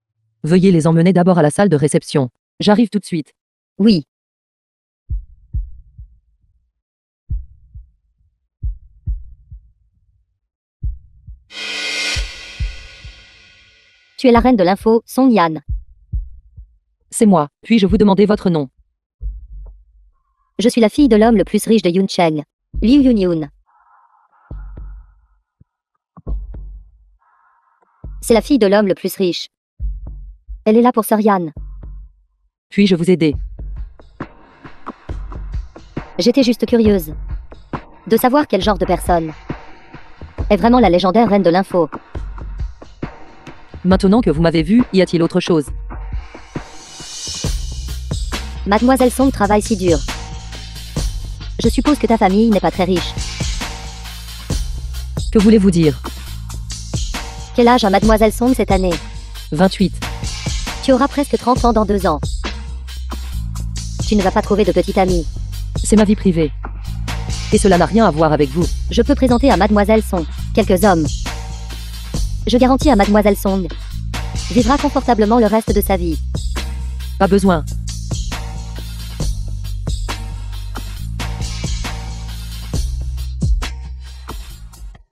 Veuillez les emmener d'abord à la salle de réception. J'arrive tout de suite. Oui. Tu es la reine de l'info, Song Yan. C'est moi. Puis-je vous demander votre nom? Je suis la fille de l'homme le plus riche de Yuncheng, Liu Yunyun. C'est la fille de l'homme le plus riche. Elle est là pour Sœur Yan. Puis-je vous aider? J'étais juste curieuse de savoir quel genre de personne est vraiment la légendaire reine de l'info. Maintenant que vous m'avez vu, y a-t-il autre chose? Mademoiselle Song travaille si dur. Je suppose que ta famille n'est pas très riche. Que voulez-vous dire? Quel âge a Mademoiselle Song cette année? 28. Tu auras presque 30 ans dans 2 ans. Tu ne vas pas trouver de petite amie. C'est ma vie privée. Et cela n'a rien à voir avec vous. Je peux présenter à Mademoiselle Song quelques hommes. Je garantis à Mademoiselle Song vivra confortablement le reste de sa vie. Pas besoin.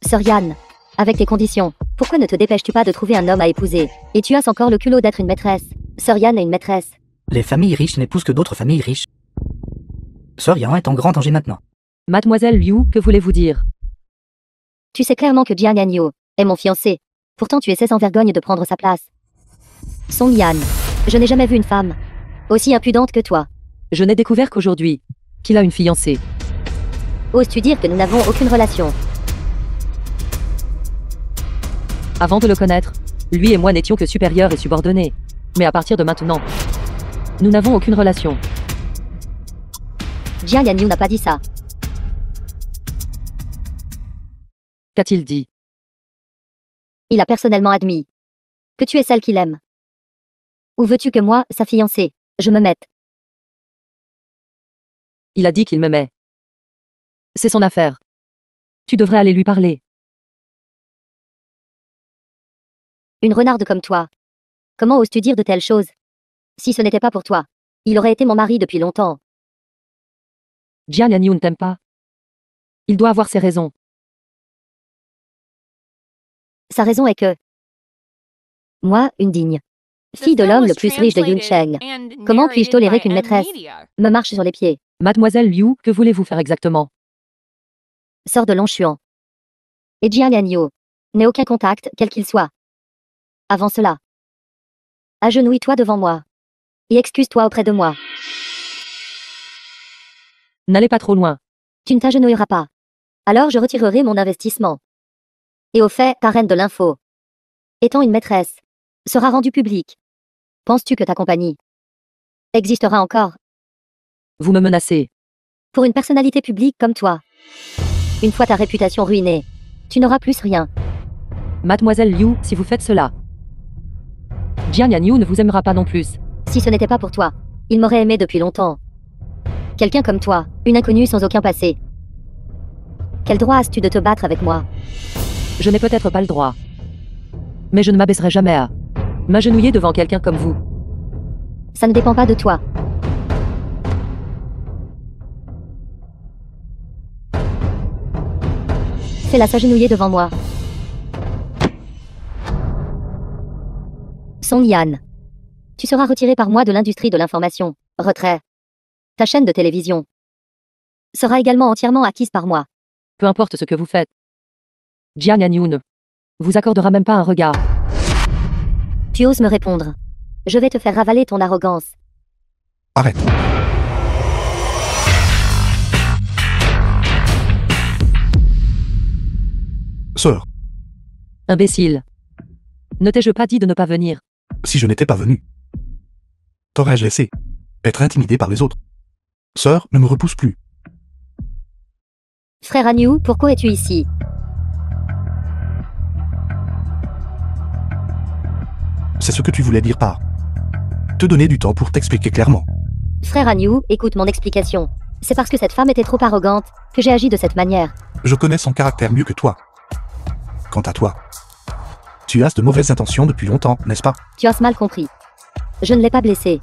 Sœur Yann, avec tes conditions, pourquoi ne te dépêches-tu pas de trouver un homme à épouser? Et tu as encore le culot d'être une maîtresse. Sœur Yann est une maîtresse. Les familles riches n'épousent que d'autres familles riches. Sœur Yan est en grand danger maintenant. Mademoiselle Liu, que voulez-vous dire? Tu sais clairement que Jiang Yanyo est mon fiancé. Pourtant tu essaies sans vergogne de prendre sa place. Song Yan, je n'ai jamais vu une femme aussi impudente que toi. Je n'ai découvert qu'aujourd'hui qu'il a une fiancée. Oses-tu dire que nous n'avons aucune relation? Avant de le connaître, lui et moi n'étions que supérieurs et subordonnés. Mais à partir de maintenant, nous n'avons aucune relation. Jiang Yanyo n'a pas dit ça. Qu'a-t-il dit? Il a personnellement admis que tu es celle qu'il aime. Où veux-tu que moi, sa fiancée, je me mette? Il a dit qu'il m'aimait. C'est son affaire. Tu devrais aller lui parler. Une renarde comme toi. Comment oses-tu dire de telles choses? Si ce n'était pas pour toi, il aurait été mon mari depuis longtemps. Jiang Yanyu ne t'aime pas. Il doit avoir ses raisons. Sa raison est que moi, une digne fille de l'homme le plus riche de Yuncheng, comment puis-je tolérer qu'une maîtresse me marche sur les pieds? Mademoiselle Liu, que voulez-vous faire exactement? Sors de Longchuan. Et Jiang Yanyo n'ait aucun contact, quel qu'il soit. Avant cela, agenouille-toi devant moi et excuse-toi auprès de moi. N'allez pas trop loin. Tu ne t'agenouilleras pas. Alors je retirerai mon investissement. Et au fait, ta reine de l'info, étant une maîtresse, sera rendue publique. Penses-tu que ta compagnie existera encore? Vous me menacez. Pour une personnalité publique comme toi, une fois ta réputation ruinée, tu n'auras plus rien. Mademoiselle Liu, si vous faites cela, Jiang Yanyu ne vous aimera pas non plus. Si ce n'était pas pour toi, il m'aurait aimé depuis longtemps. Quelqu'un comme toi, une inconnue sans aucun passé. Quel droit as-tu de te battre avec moi? Je n'ai peut-être pas le droit. Mais je ne m'abaisserai jamais à m'agenouiller devant quelqu'un comme vous. Ça ne dépend pas de toi. Fais-la s'agenouiller devant moi. Song Yan. Tu seras retiré par moi de l'industrie de l'information. Retrait. Ta chaîne de télévision sera également entièrement acquise par moi. Peu importe ce que vous faites. Jiang Yanyu ne vous accordera même pas un regard. Tu oses me répondre. Je vais te faire ravaler ton arrogance. Arrête. Sœur, Imbécile. Ne t'ai-je pas dit de ne pas venir? si je n'étais pas venu, t'aurais-je laissé être intimidé par les autres? Sœur, ne me repousse plus. Frère Anyu, pourquoi es-tu ici? C'est ce que tu voulais dire par te donner du temps pour t'expliquer clairement. Frère Anyu, écoute mon explication. C'est parce que cette femme était trop arrogante que j'ai agi de cette manière. Je connais son caractère mieux que toi. Quant à toi, tu as de mauvaises intentions depuis longtemps, n'est-ce pas? Tu as mal compris. Je ne l'ai pas blessée.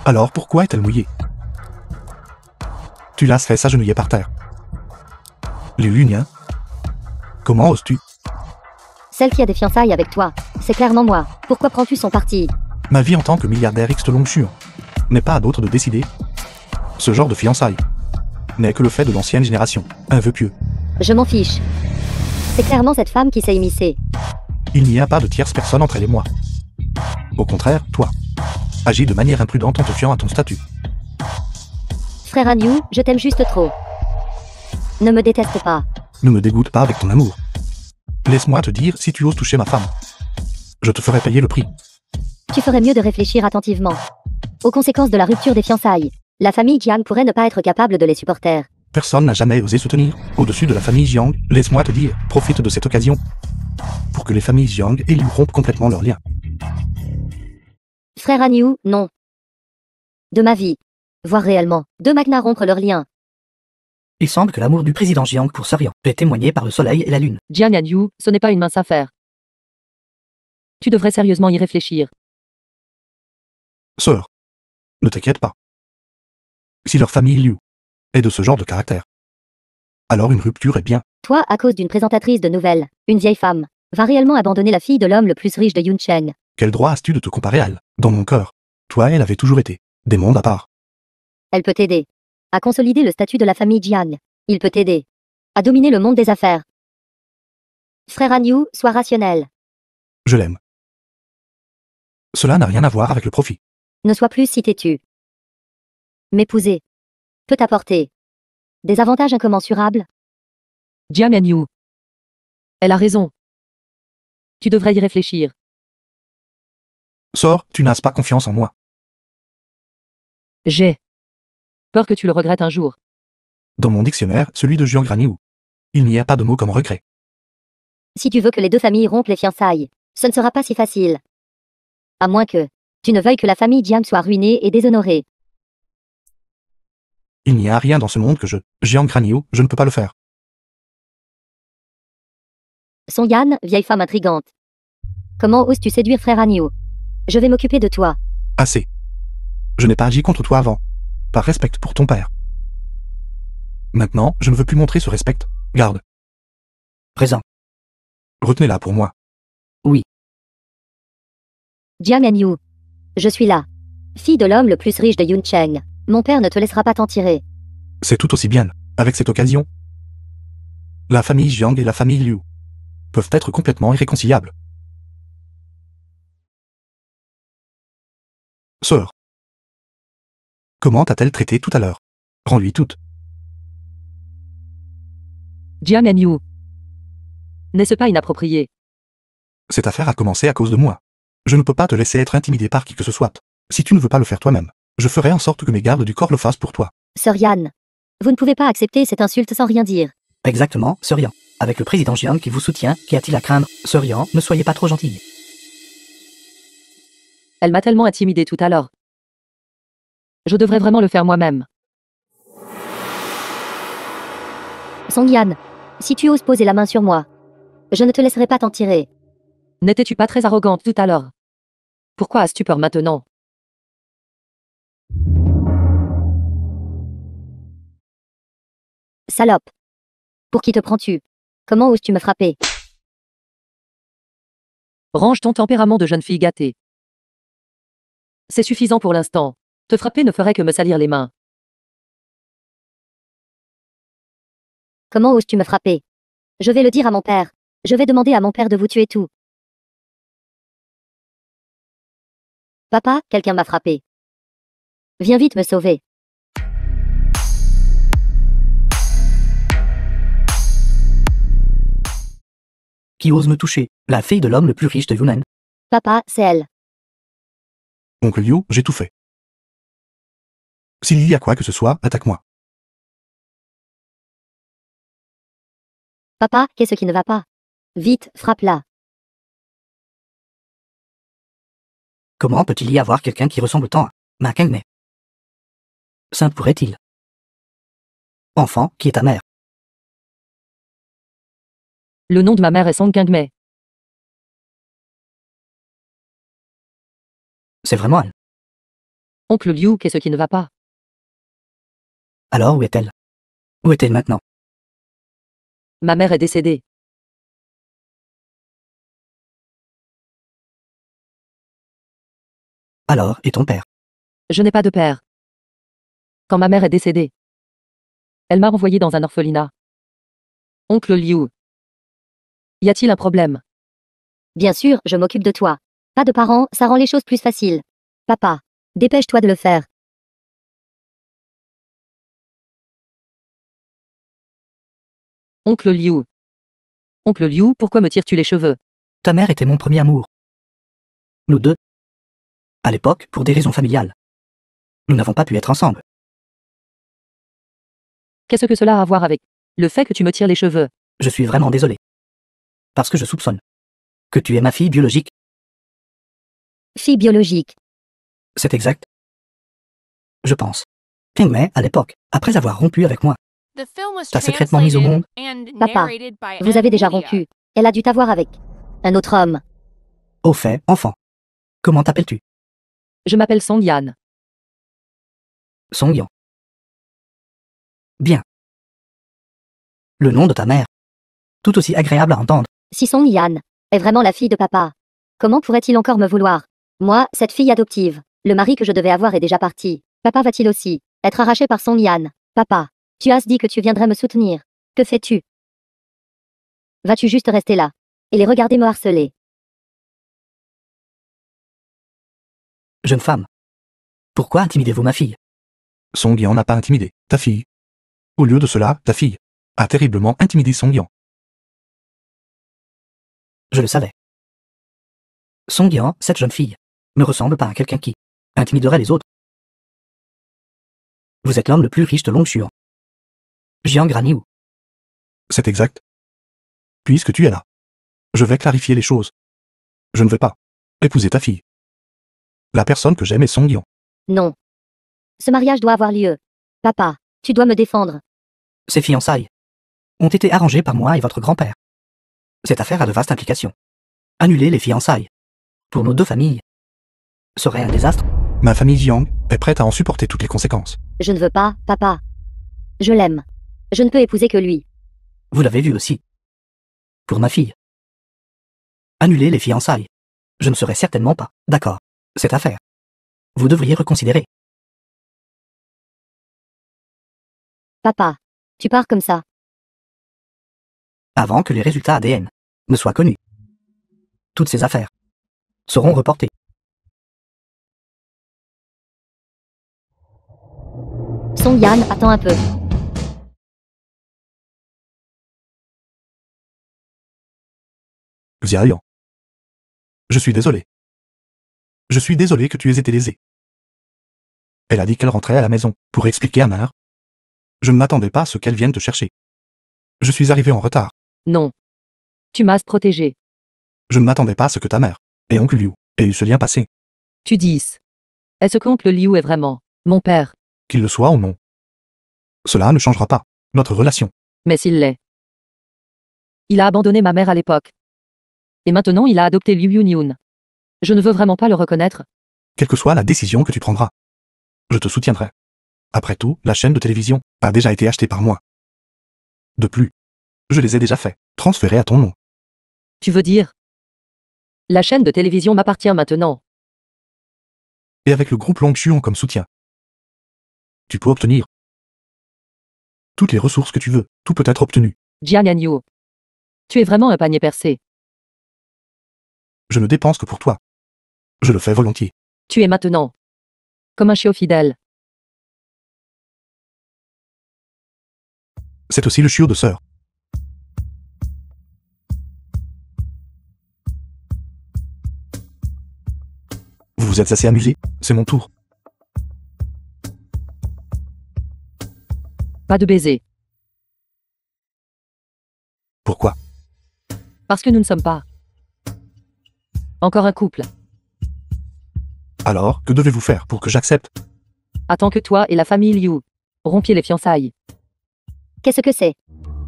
Alors pourquoi est-elle mouillée? Tu l'as fait s'agenouiller par terre. Les Luniens? Comment oses-tu? Celle qui a des fiançailles avec toi, c'est clairement moi. Pourquoi prends-tu son parti? Ma vie en tant que milliardaire X Longchuan n'est pas à d'autres de décider. Ce genre de fiançailles n'est que le fait de l'ancienne génération, un vœu pieux. Je m'en fiche. C'est clairement cette femme qui s'est immiscée. Il n'y a pas de tierce personne entre elle et moi. Au contraire, toi, agis de manière imprudente en te fiant à ton statut. Frère Anyu, je t'aime juste trop. Ne me déteste pas. Ne me dégoûte pas avec ton amour. Laisse-moi te dire si tu oses toucher ma femme. Je te ferai payer le prix. Tu ferais mieux de réfléchir attentivement aux conséquences de la rupture des fiançailles. La famille Jiang pourrait ne pas être capable de les supporter. Personne n'a jamais osé se tenir au-dessus de la famille Jiang. Laisse-moi te dire, profite de cette occasion pour que les familles Jiang et Liu rompent complètement leurs liens. Frère Anyu, non. De ma vie, Voir réellement. Deux Magna rompre leur lien. Il semble que l'amour du président Jiang pour Sorian est témoigné par le soleil et la lune. Jiang Yanyu, ce n'est pas une mince affaire. Tu devrais sérieusement y réfléchir. Sœur, ne t'inquiète pas. Si leur famille Liu est de ce genre de caractère, alors une rupture est bien. Toi, à cause d'une présentatrice de nouvelles, une vieille femme, va réellement abandonner la fille de l'homme le plus riche de Yuncheng. Quel droit as-tu de te comparer à elle? Dans mon cœur, toi et elle avaient toujours été des mondes à part. Elle peut t'aider à consolider le statut de la famille Jiang. Il peut t'aider à dominer le monde des affaires. Frère Anyu, sois rationnel. Je l'aime. Cela n'a rien à voir avec le profit. Ne sois plus si têtu. M'épouser peut t'apporter des avantages incommensurables. Jiang Yanyu. Elle a raison. Tu devrais y réfléchir. Sors, tu n'as pas confiance en moi. J'ai peur que tu le regrettes un jour. Dans mon dictionnaire, celui de Jiang Graniu, il n'y a pas de mot comme regret. Si tu veux que les deux familles rompent les fiançailles, ce ne sera pas si facile. À moins que tu ne veuilles que la famille Jiang soit ruinée et déshonorée. Il n'y a rien dans ce monde que Jiang Graniu, je ne peux pas le faire. Son Yan, vieille femme intrigante. Comment oses-tu séduire frère Anyu? Je vais m'occuper de toi. Assez. Je n'ai pas agi contre toi avant. Par respect pour ton père. Maintenant, je ne veux plus montrer ce respect. Garde. Présent. Retenez-la pour moi. Jiang Anyu. Je suis là. Fille de l'homme le plus riche de Yuncheng. Mon père ne te laissera pas t'en tirer. C'est tout aussi bien, avec cette occasion. La famille Jiang et la famille Liu peuvent être complètement irréconciliables. Sœur. Comment t'a-t-elle traité tout à l'heure? Rends-lui toute. Jiang Yanyu. N'est-ce pas inapproprié? Cette affaire a commencé à cause de moi. Je ne peux pas te laisser être intimidé par qui que ce soit. Si tu ne veux pas le faire toi-même, je ferai en sorte que mes gardes du corps le fassent pour toi. Sœur Yan. Vous ne pouvez pas accepter cette insulte sans rien dire. Exactement, Sorian. Avec le président Jiang qui vous soutient, qu'y a-t-il à craindre? Sorian, ne soyez pas trop gentille. Elle m'a tellement intimidé tout à l'heure. Je devrais vraiment le faire moi-même. Song Yan. Si tu oses poser la main sur moi, je ne te laisserai pas t'en tirer. N'étais-tu pas très arrogante tout à l'heure? Pourquoi as-tu peur maintenant? Salope. Pour qui te prends-tu? Comment oses-tu me frapper? Range ton tempérament de jeune fille gâtée. C'est suffisant pour l'instant. Te frapper ne ferait que me salir les mains. Comment oses-tu me frapper? Je vais le dire à mon père. Je vais demander à mon père de vous tuer tous. Papa, quelqu'un m'a frappé. Viens vite me sauver. Qui ose me toucher? La fille de l'homme le plus riche de Yunnan. Papa, c'est elle. Oncle Liu, j'ai tout fait. S'il y a quoi que ce soit, attaque-moi. Papa, qu'est-ce qui ne va pas? Vite, frappe-la. Comment peut-il y avoir quelqu'un qui ressemble tant à Ma Kangmei? Saint pourrait-il? Enfant, qui est ta mère? Le nom de ma mère est Song Kangmei. C'est vraiment elle. Oncle Liu, qu'est-ce qui ne va pas? Alors où est-elle? Où est-elle maintenant? Ma mère est décédée. Alors, et ton père? Je n'ai pas de père. Quand ma mère est décédée, elle m'a envoyé dans un orphelinat. Oncle Liu. Y a-t-il un problème? Bien sûr, je m'occupe de toi. Pas de parents, ça rend les choses plus faciles. Papa, dépêche-toi de le faire. Oncle Liu. Oncle Liu, pourquoi me tires-tu les cheveux? Ta mère était mon premier amour. Nous deux. À l'époque, pour des raisons familiales. Nous n'avons pas pu être ensemble. Qu'est-ce que cela a à voir avec le fait que tu me tires les cheveux? Je suis vraiment désolé. Parce que je soupçonne que tu es ma fille biologique. Fille biologique. C'est exact. Je pense Mais, à l'époque, après avoir rompu avec moi, The film was t'as secrètement mise au monde. translated and Papa, narrated by Vous avez déjà Media. rompu. Elle a dû t'avoir avec un autre homme. Au fait, enfant. Comment t'appelles-tu? Je m'appelle Song Yan. Song Yan. Bien. Le nom de ta mère. Tout aussi agréable à entendre. Si Song Yan est vraiment la fille de papa, comment pourrait-il encore me vouloir? Moi, cette fille adoptive, le mari que je devais avoir est déjà parti. Papa va-t-il aussi être arraché par Song Yan? Papa, tu as dit que tu viendrais me soutenir. Que fais-tu? Vas-tu juste rester là et les regarder me harceler? Jeune femme. Pourquoi intimidez-vous ma fille? Song Yan n'a pas intimidé ta fille. Au lieu de cela, ta fille a terriblement intimidé Song Yan. Je le savais. Song Yan, cette jeune fille, ne ressemble pas à quelqu'un qui intimiderait les autres. Vous êtes l'homme le plus riche de Longshuan. Jiang Graniu. C'est exact. Puisque tu es là, je vais clarifier les choses. Je ne veux pas épouser ta fille. La personne que j'aime est Song Yan. Non. Ce mariage doit avoir lieu. Papa, tu dois me défendre. Ces fiançailles ont été arrangées par moi et votre grand-père. Cette affaire a de vastes implications. Annuler les fiançailles, pour nos deux familles, serait un désastre. Ma famille Jiang est prête à en supporter toutes les conséquences. Je ne veux pas, papa. Je l'aime. Je ne peux épouser que lui. Vous l'avez vu aussi. Pour ma fille. Annuler les fiançailles. Je ne serai certainement pas d'accord. Cette affaire. Vous devriez reconsidérer. Papa, tu pars comme ça. Avant que les résultats ADN ne soient connus. Toutes ces affaires seront reportées. Song Yan, attends un peu. Xia Yan. Je suis désolé. Je suis désolé que tu aies été lésé. Elle a dit qu'elle rentrait à la maison pour expliquer à mère. Je ne m'attendais pas à ce qu'elle vienne te chercher. Je suis arrivé en retard. Non. Tu m'as protégé. Je ne m'attendais pas à ce que ta mère et oncle Liu aient eu ce lien passé. Tu dis. Est-ce qu'oncle Liu est vraiment mon père? Qu'il le soit ou non. Cela ne changera pas notre relation. Mais s'il l'est. Il a abandonné ma mère à l'époque. Et maintenant il a adopté Liu Yunyun. Je ne veux vraiment pas le reconnaître. Quelle que soit la décision que tu prendras, je te soutiendrai. Après tout, la chaîne de télévision a déjà été achetée par moi. De plus, je les ai déjà fait transférer à ton nom. Tu veux dire? La chaîne de télévision m'appartient maintenant. Et avec le groupe Longshuan comme soutien, tu peux obtenir toutes les ressources que tu veux. Tout peut être obtenu. Jiang Yanyu. Tu es vraiment un panier percé. Je ne dépense que pour toi. Je le fais volontiers. Tu es maintenant comme un chiot fidèle. C'est aussi le chiot de sœur. Vous vous êtes assez amusé, c'est mon tour. Pas de baiser. Pourquoi? Parce que nous ne sommes pas encore un couple. Alors, que devez-vous faire pour que j'accepte? Attends que toi et la famille Liu rompiez les fiançailles. Qu'est-ce que c'est?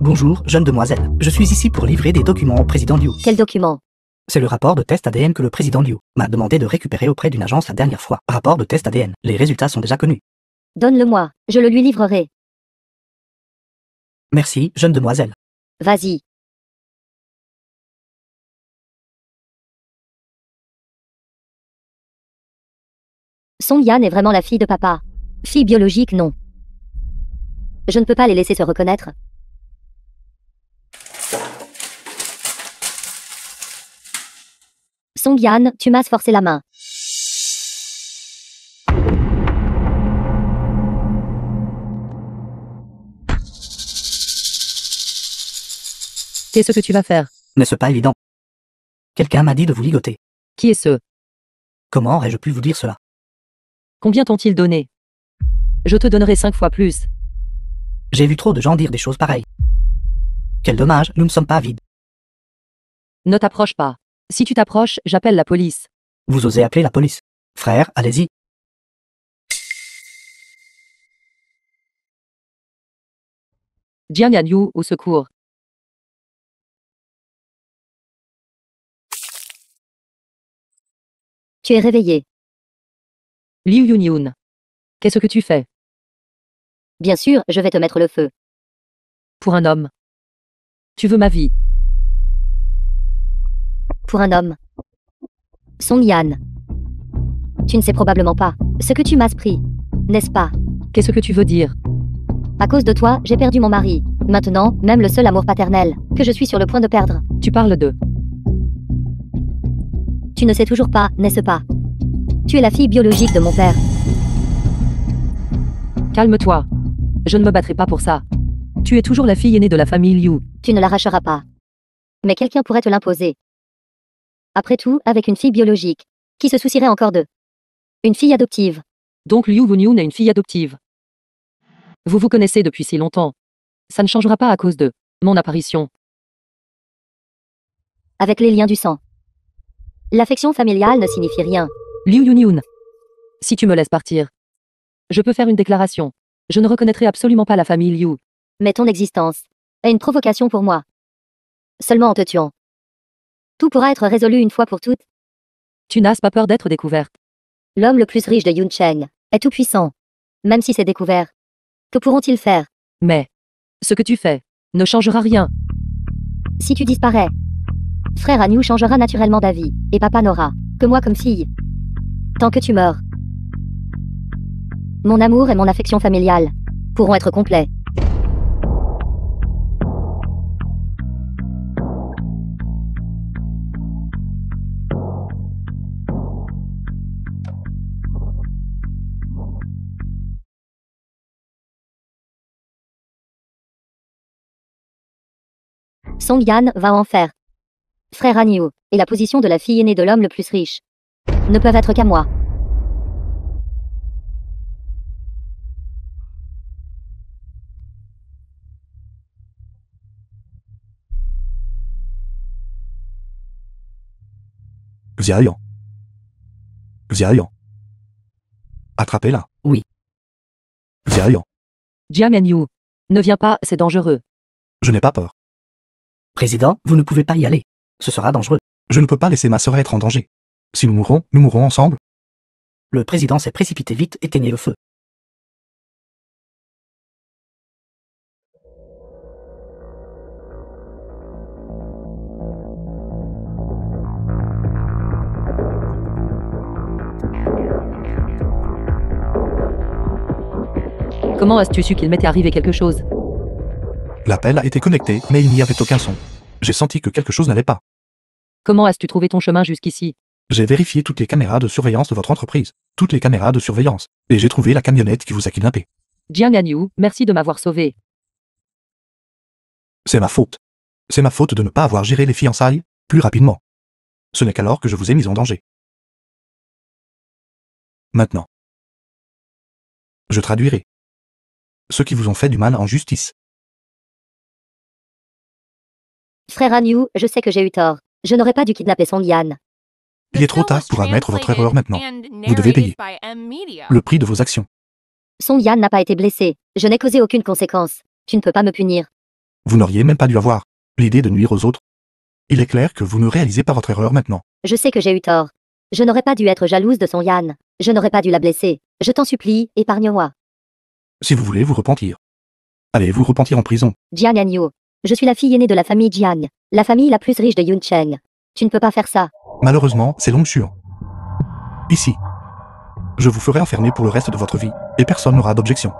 Bonjour, jeune demoiselle. Je suis ici pour livrer des documents au président Liu. Quel document? C'est le rapport de test ADN que le président Liu m'a demandé de récupérer auprès d'une agence la dernière fois. Rapport de test ADN. Les résultats sont déjà connus. Donne-le-moi, je le lui livrerai. Merci, jeune demoiselle. Vas-y. Song Yan est vraiment la fille de papa. Fille biologique, non. Je ne peux pas les laisser se reconnaître. Song Yan, tu m'as forcé la main. Qu'est-ce que tu vas faire? N'est-ce pas évident? Quelqu'un m'a dit de vous ligoter. Qui est ce? Comment aurais-je pu vous dire cela? Combien t'ont-ils donné? Je te donnerai 5 fois plus. J'ai vu trop de gens dire des choses pareilles. Quel dommage, nous ne sommes pas avides. Ne t'approche pas. Si tu t'approches, j'appelle la police. Vous osez appeler la police. Frère, allez-y. Jiang Yanyu, au secours. Tu es réveillé. Liu Yunyun. Qu'est-ce que tu fais? Bien sûr, je vais te mettre le feu. Pour un homme. Tu veux ma vie. Pour un homme. Song Yan. Tu ne sais probablement pas ce que tu m'as pris, n'est-ce pas? Qu'est-ce que tu veux dire? À cause de toi, j'ai perdu mon mari. Maintenant, même le seul amour paternel que je suis sur le point de perdre. Tu parles de... Tu ne sais toujours pas, n'est-ce pas? Tu es la fille biologique de mon père. Calme-toi. Je ne me battrai pas pour ça. Tu es toujours la fille aînée de la famille Liu. Tu ne l'arracheras pas. Mais quelqu'un pourrait te l'imposer. Après tout, avec une fille biologique, qui se soucierait encore d'eux? Une fille adoptive. Donc Liu Yunyun est une fille adoptive. Vous vous connaissez depuis si longtemps. Ça ne changera pas à cause de mon apparition. Avec les liens du sang. L'affection familiale ne signifie rien. Liu Yunyun. Si tu me laisses partir, je peux faire une déclaration. Je ne reconnaîtrai absolument pas la famille Liu. Mais ton existence est une provocation pour moi. Seulement en te tuant. Tout pourra être résolu une fois pour toutes. Tu n'as pas peur d'être découverte. L'homme le plus riche de Yuncheng est tout puissant. Même si c'est découvert. Que pourront-ils faire? Mais ce que tu fais ne changera rien. Si tu disparais, frère Anyu changera naturellement d'avis, et papa n'aura que moi comme fille. Tant que tu meurs, mon amour et mon affection familiale pourront être complets. Song Yan va en faire. Frère Anyu et la position de la fille aînée de l'homme le plus riche ne peuvent être qu'à moi. Xiaoyan. Xiaoyan. Attrapez-la. Oui. Xiaoyan. Jiang Yanyu. Ne viens pas, c'est dangereux. Je n'ai pas peur. Président, vous ne pouvez pas y aller. Ce sera dangereux. Je ne peux pas laisser ma sœur être en danger. Si nous mourrons ensemble. Le président s'est précipité vite, éteignez le feu. Comment as-tu su qu'il m'était arrivé quelque chose? L'appel a été connecté, mais il n'y avait aucun son. J'ai senti que quelque chose n'allait pas. Comment as-tu trouvé ton chemin jusqu'ici? J'ai vérifié toutes les caméras de surveillance de votre entreprise. Toutes les caméras de surveillance. Et j'ai trouvé la camionnette qui vous a kidnappé. Jiang Yanyu, merci de m'avoir sauvé. C'est ma faute. C'est ma faute de ne pas avoir géré les fiançailles plus rapidement. Ce n'est qu'alors que je vous ai mis en danger. Maintenant. Je traduirai. Ceux qui vous ont fait du mal en justice. Frère Anyu, je sais que j'ai eu tort. Je n'aurais pas dû kidnapper Song Yan. Il est trop tard pour admettre votre erreur maintenant. Vous devez payer le prix de vos actions. Song Yan n'a pas été blessé. Je n'ai causé aucune conséquence. Tu ne peux pas me punir. Vous n'auriez même pas dû avoir l'idée de nuire aux autres. Il est clair que vous ne réalisez pas votre erreur maintenant. Je sais que j'ai eu tort. Je n'aurais pas dû être jalouse de Song Yan. Je n'aurais pas dû la blesser. Je t'en supplie, épargne-moi. Si vous voulez vous repentir. Allez vous repentir en prison. Jiang Yanyu. Je suis la fille aînée de la famille Jiang. La famille la plus riche de Yuncheng. Tu ne peux pas faire ça. Malheureusement, c'est Longshuan. Ici. Je vous ferai enfermer pour le reste de votre vie, et personne n'aura d'objection.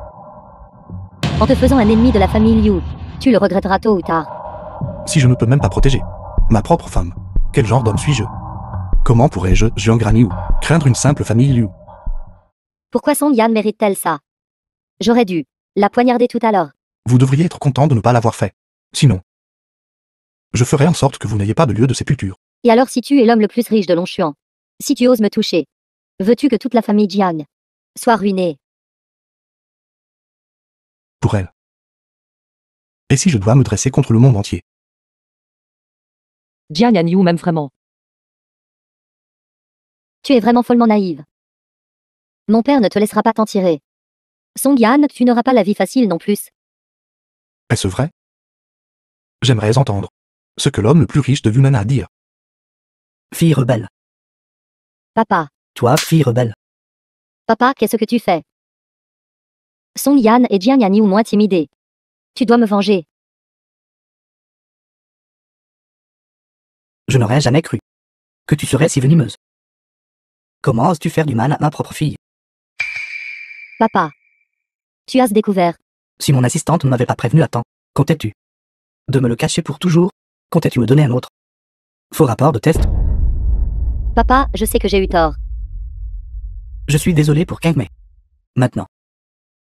En te faisant un ennemi de la famille Liu, tu le regretteras tôt ou tard. Si je ne peux même pas protéger ma propre femme, quel genre d'homme suis-je? Comment pourrais-je, Jiang Raniu, craindre une simple famille Liu? Pourquoi Song Yan mérite-t-elle ça? J'aurais dû la poignarder tout à l'heure. Vous devriez être content de ne pas l'avoir fait. Sinon, je ferai en sorte que vous n'ayez pas de lieu de sépulture. Et alors si tu es l'homme le plus riche de Longshuan, si tu oses me toucher, veux-tu que toute la famille Jiang soit ruinée? Pour elle. Et si je dois me dresser contre le monde entier? Jiang Yanyu m'aime vraiment. Tu es vraiment follement naïve. Mon père ne te laissera pas t'en tirer. Song Yan, tu n'auras pas la vie facile non plus. Est-ce vrai? J'aimerais entendre ce que l'homme le plus riche de Wunan a à dire. Fille rebelle. Papa. Toi, fille rebelle. Papa, qu'est-ce que tu fais? Song Yan et Jiang Yanni ou moins timidés. Tu dois me venger. Je n'aurais jamais cru que tu serais si venimeuse. Comment oses-tu faire du mal à ma propre fille? Papa. Tu as découvert. Si mon assistante ne m'avait pas prévenu à temps, comptais-tu de me le cacher pour toujours? Comptais-tu me donner un autre faux rapport de test? Papa, je sais que j'ai eu tort. Je suis désolé pour Kang Mei. Maintenant,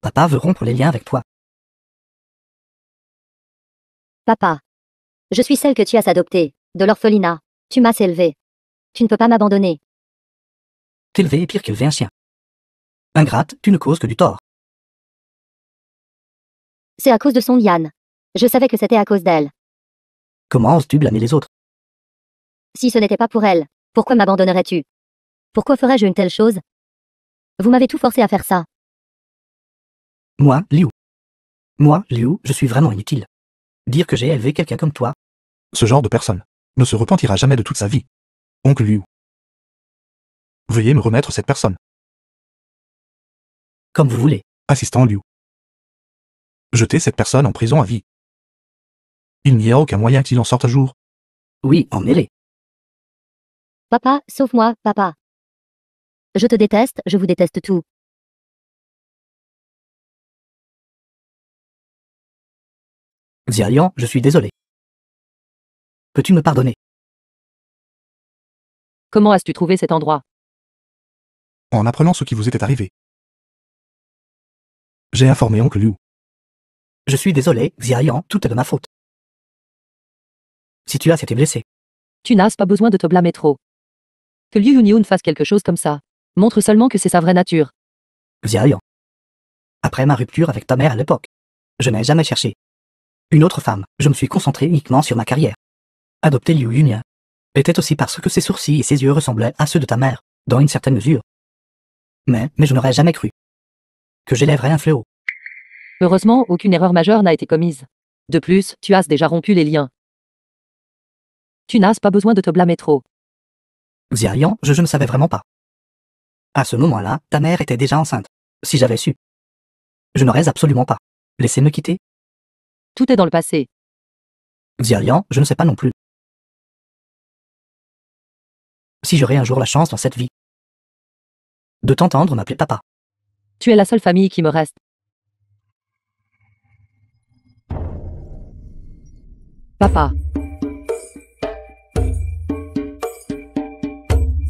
papa veut rompre les liens avec toi. Papa. Je suis celle que tu as adoptée, de l'orphelinat. Tu m'as élevée. Tu ne peux pas m'abandonner. T'élever est pire qu'élever un chien. Ingrate, tu ne causes que du tort. C'est à cause de Song Yan. Je savais que c'était à cause d'elle. Comment oses-tu blâmer les autres? Si ce n'était pas pour elle, pourquoi m'abandonnerais-tu? Pourquoi ferais-je une telle chose? Vous m'avez tout forcé à faire ça. Moi, Liu, je suis vraiment inutile. Dire que j'ai élevé quelqu'un comme toi, Ce genre de personne ne se repentira jamais de toute sa vie. Oncle Liu. Veuillez me remettre cette personne. comme vous voulez. Assistant Liu. Jetez cette personne en prison à vie. Il n'y a aucun moyen qu'il en sorte à jour. Oui, emmenez-les. Papa, sauve-moi, papa. Je te déteste, je vous déteste tout. Xiaolian, je suis désolé. Peux-tu me pardonner? Comment as-tu trouvé cet endroit? En apprenant ce qui vous était arrivé. J'ai informé oncle Liu. Je suis désolé, Xiaolian, tout est de ma faute. Si tu as été blessé, Tu n'as pas besoin de te blâmer trop. Que Liu Yunyun fasse quelque chose comme ça montre seulement que c'est sa vraie nature. Xiaolian. Après ma rupture avec ta mère à l'époque, je n'ai jamais cherché une autre femme. Je me suis concentré uniquement sur ma carrière. Adopter Liu Yunyan était aussi parce que ses sourcils et ses yeux ressemblaient à ceux de ta mère, dans une certaine mesure. Mais je n'aurais jamais cru que j'élèverais un fléau. Heureusement, aucune erreur majeure n'a été commise. De plus, tu as déjà rompu les liens. Tu n'as pas besoin de te blâmer trop. Xiaolian, je ne savais vraiment pas. À ce moment-là, ta mère était déjà enceinte. Si j'avais su, je n'aurais absolument pas laissé me quitter. Tout est dans le passé. Xiaolian, je ne sais pas non plus. Si j'aurais un jour la chance dans cette vie de t'entendre m'appeler papa. Tu es la seule famille qui me reste. Papa.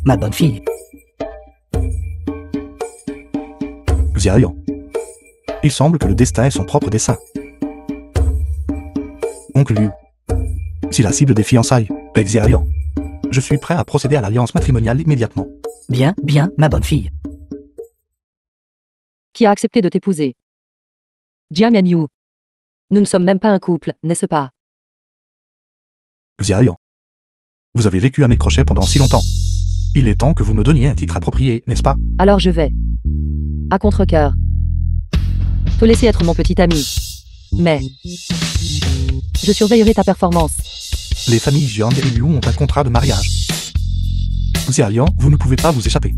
Ma bonne fille. Xiaolian. Il semble que le destin est son propre dessein. Oncle Liu. Si la cible des fiançailles est Xiaolian, je suis prêt à procéder à l'alliance matrimoniale immédiatement. Bien, bien, ma bonne fille. Qui a accepté de t'épouser? Jiang Yanyu. Nous ne sommes même pas un couple, n'est-ce pas? Xiaolian. Vous avez vécu à mes crochets pendant si longtemps. Il est temps que vous me donniez un titre approprié, n'est-ce pas? Alors je vais, à contre-cœur, te laisser être mon petit ami. Mais je surveillerai ta performance. Les familles Jiang et Liu ont un contrat de mariage. Xiaolian, vous ne pouvez pas vous échapper.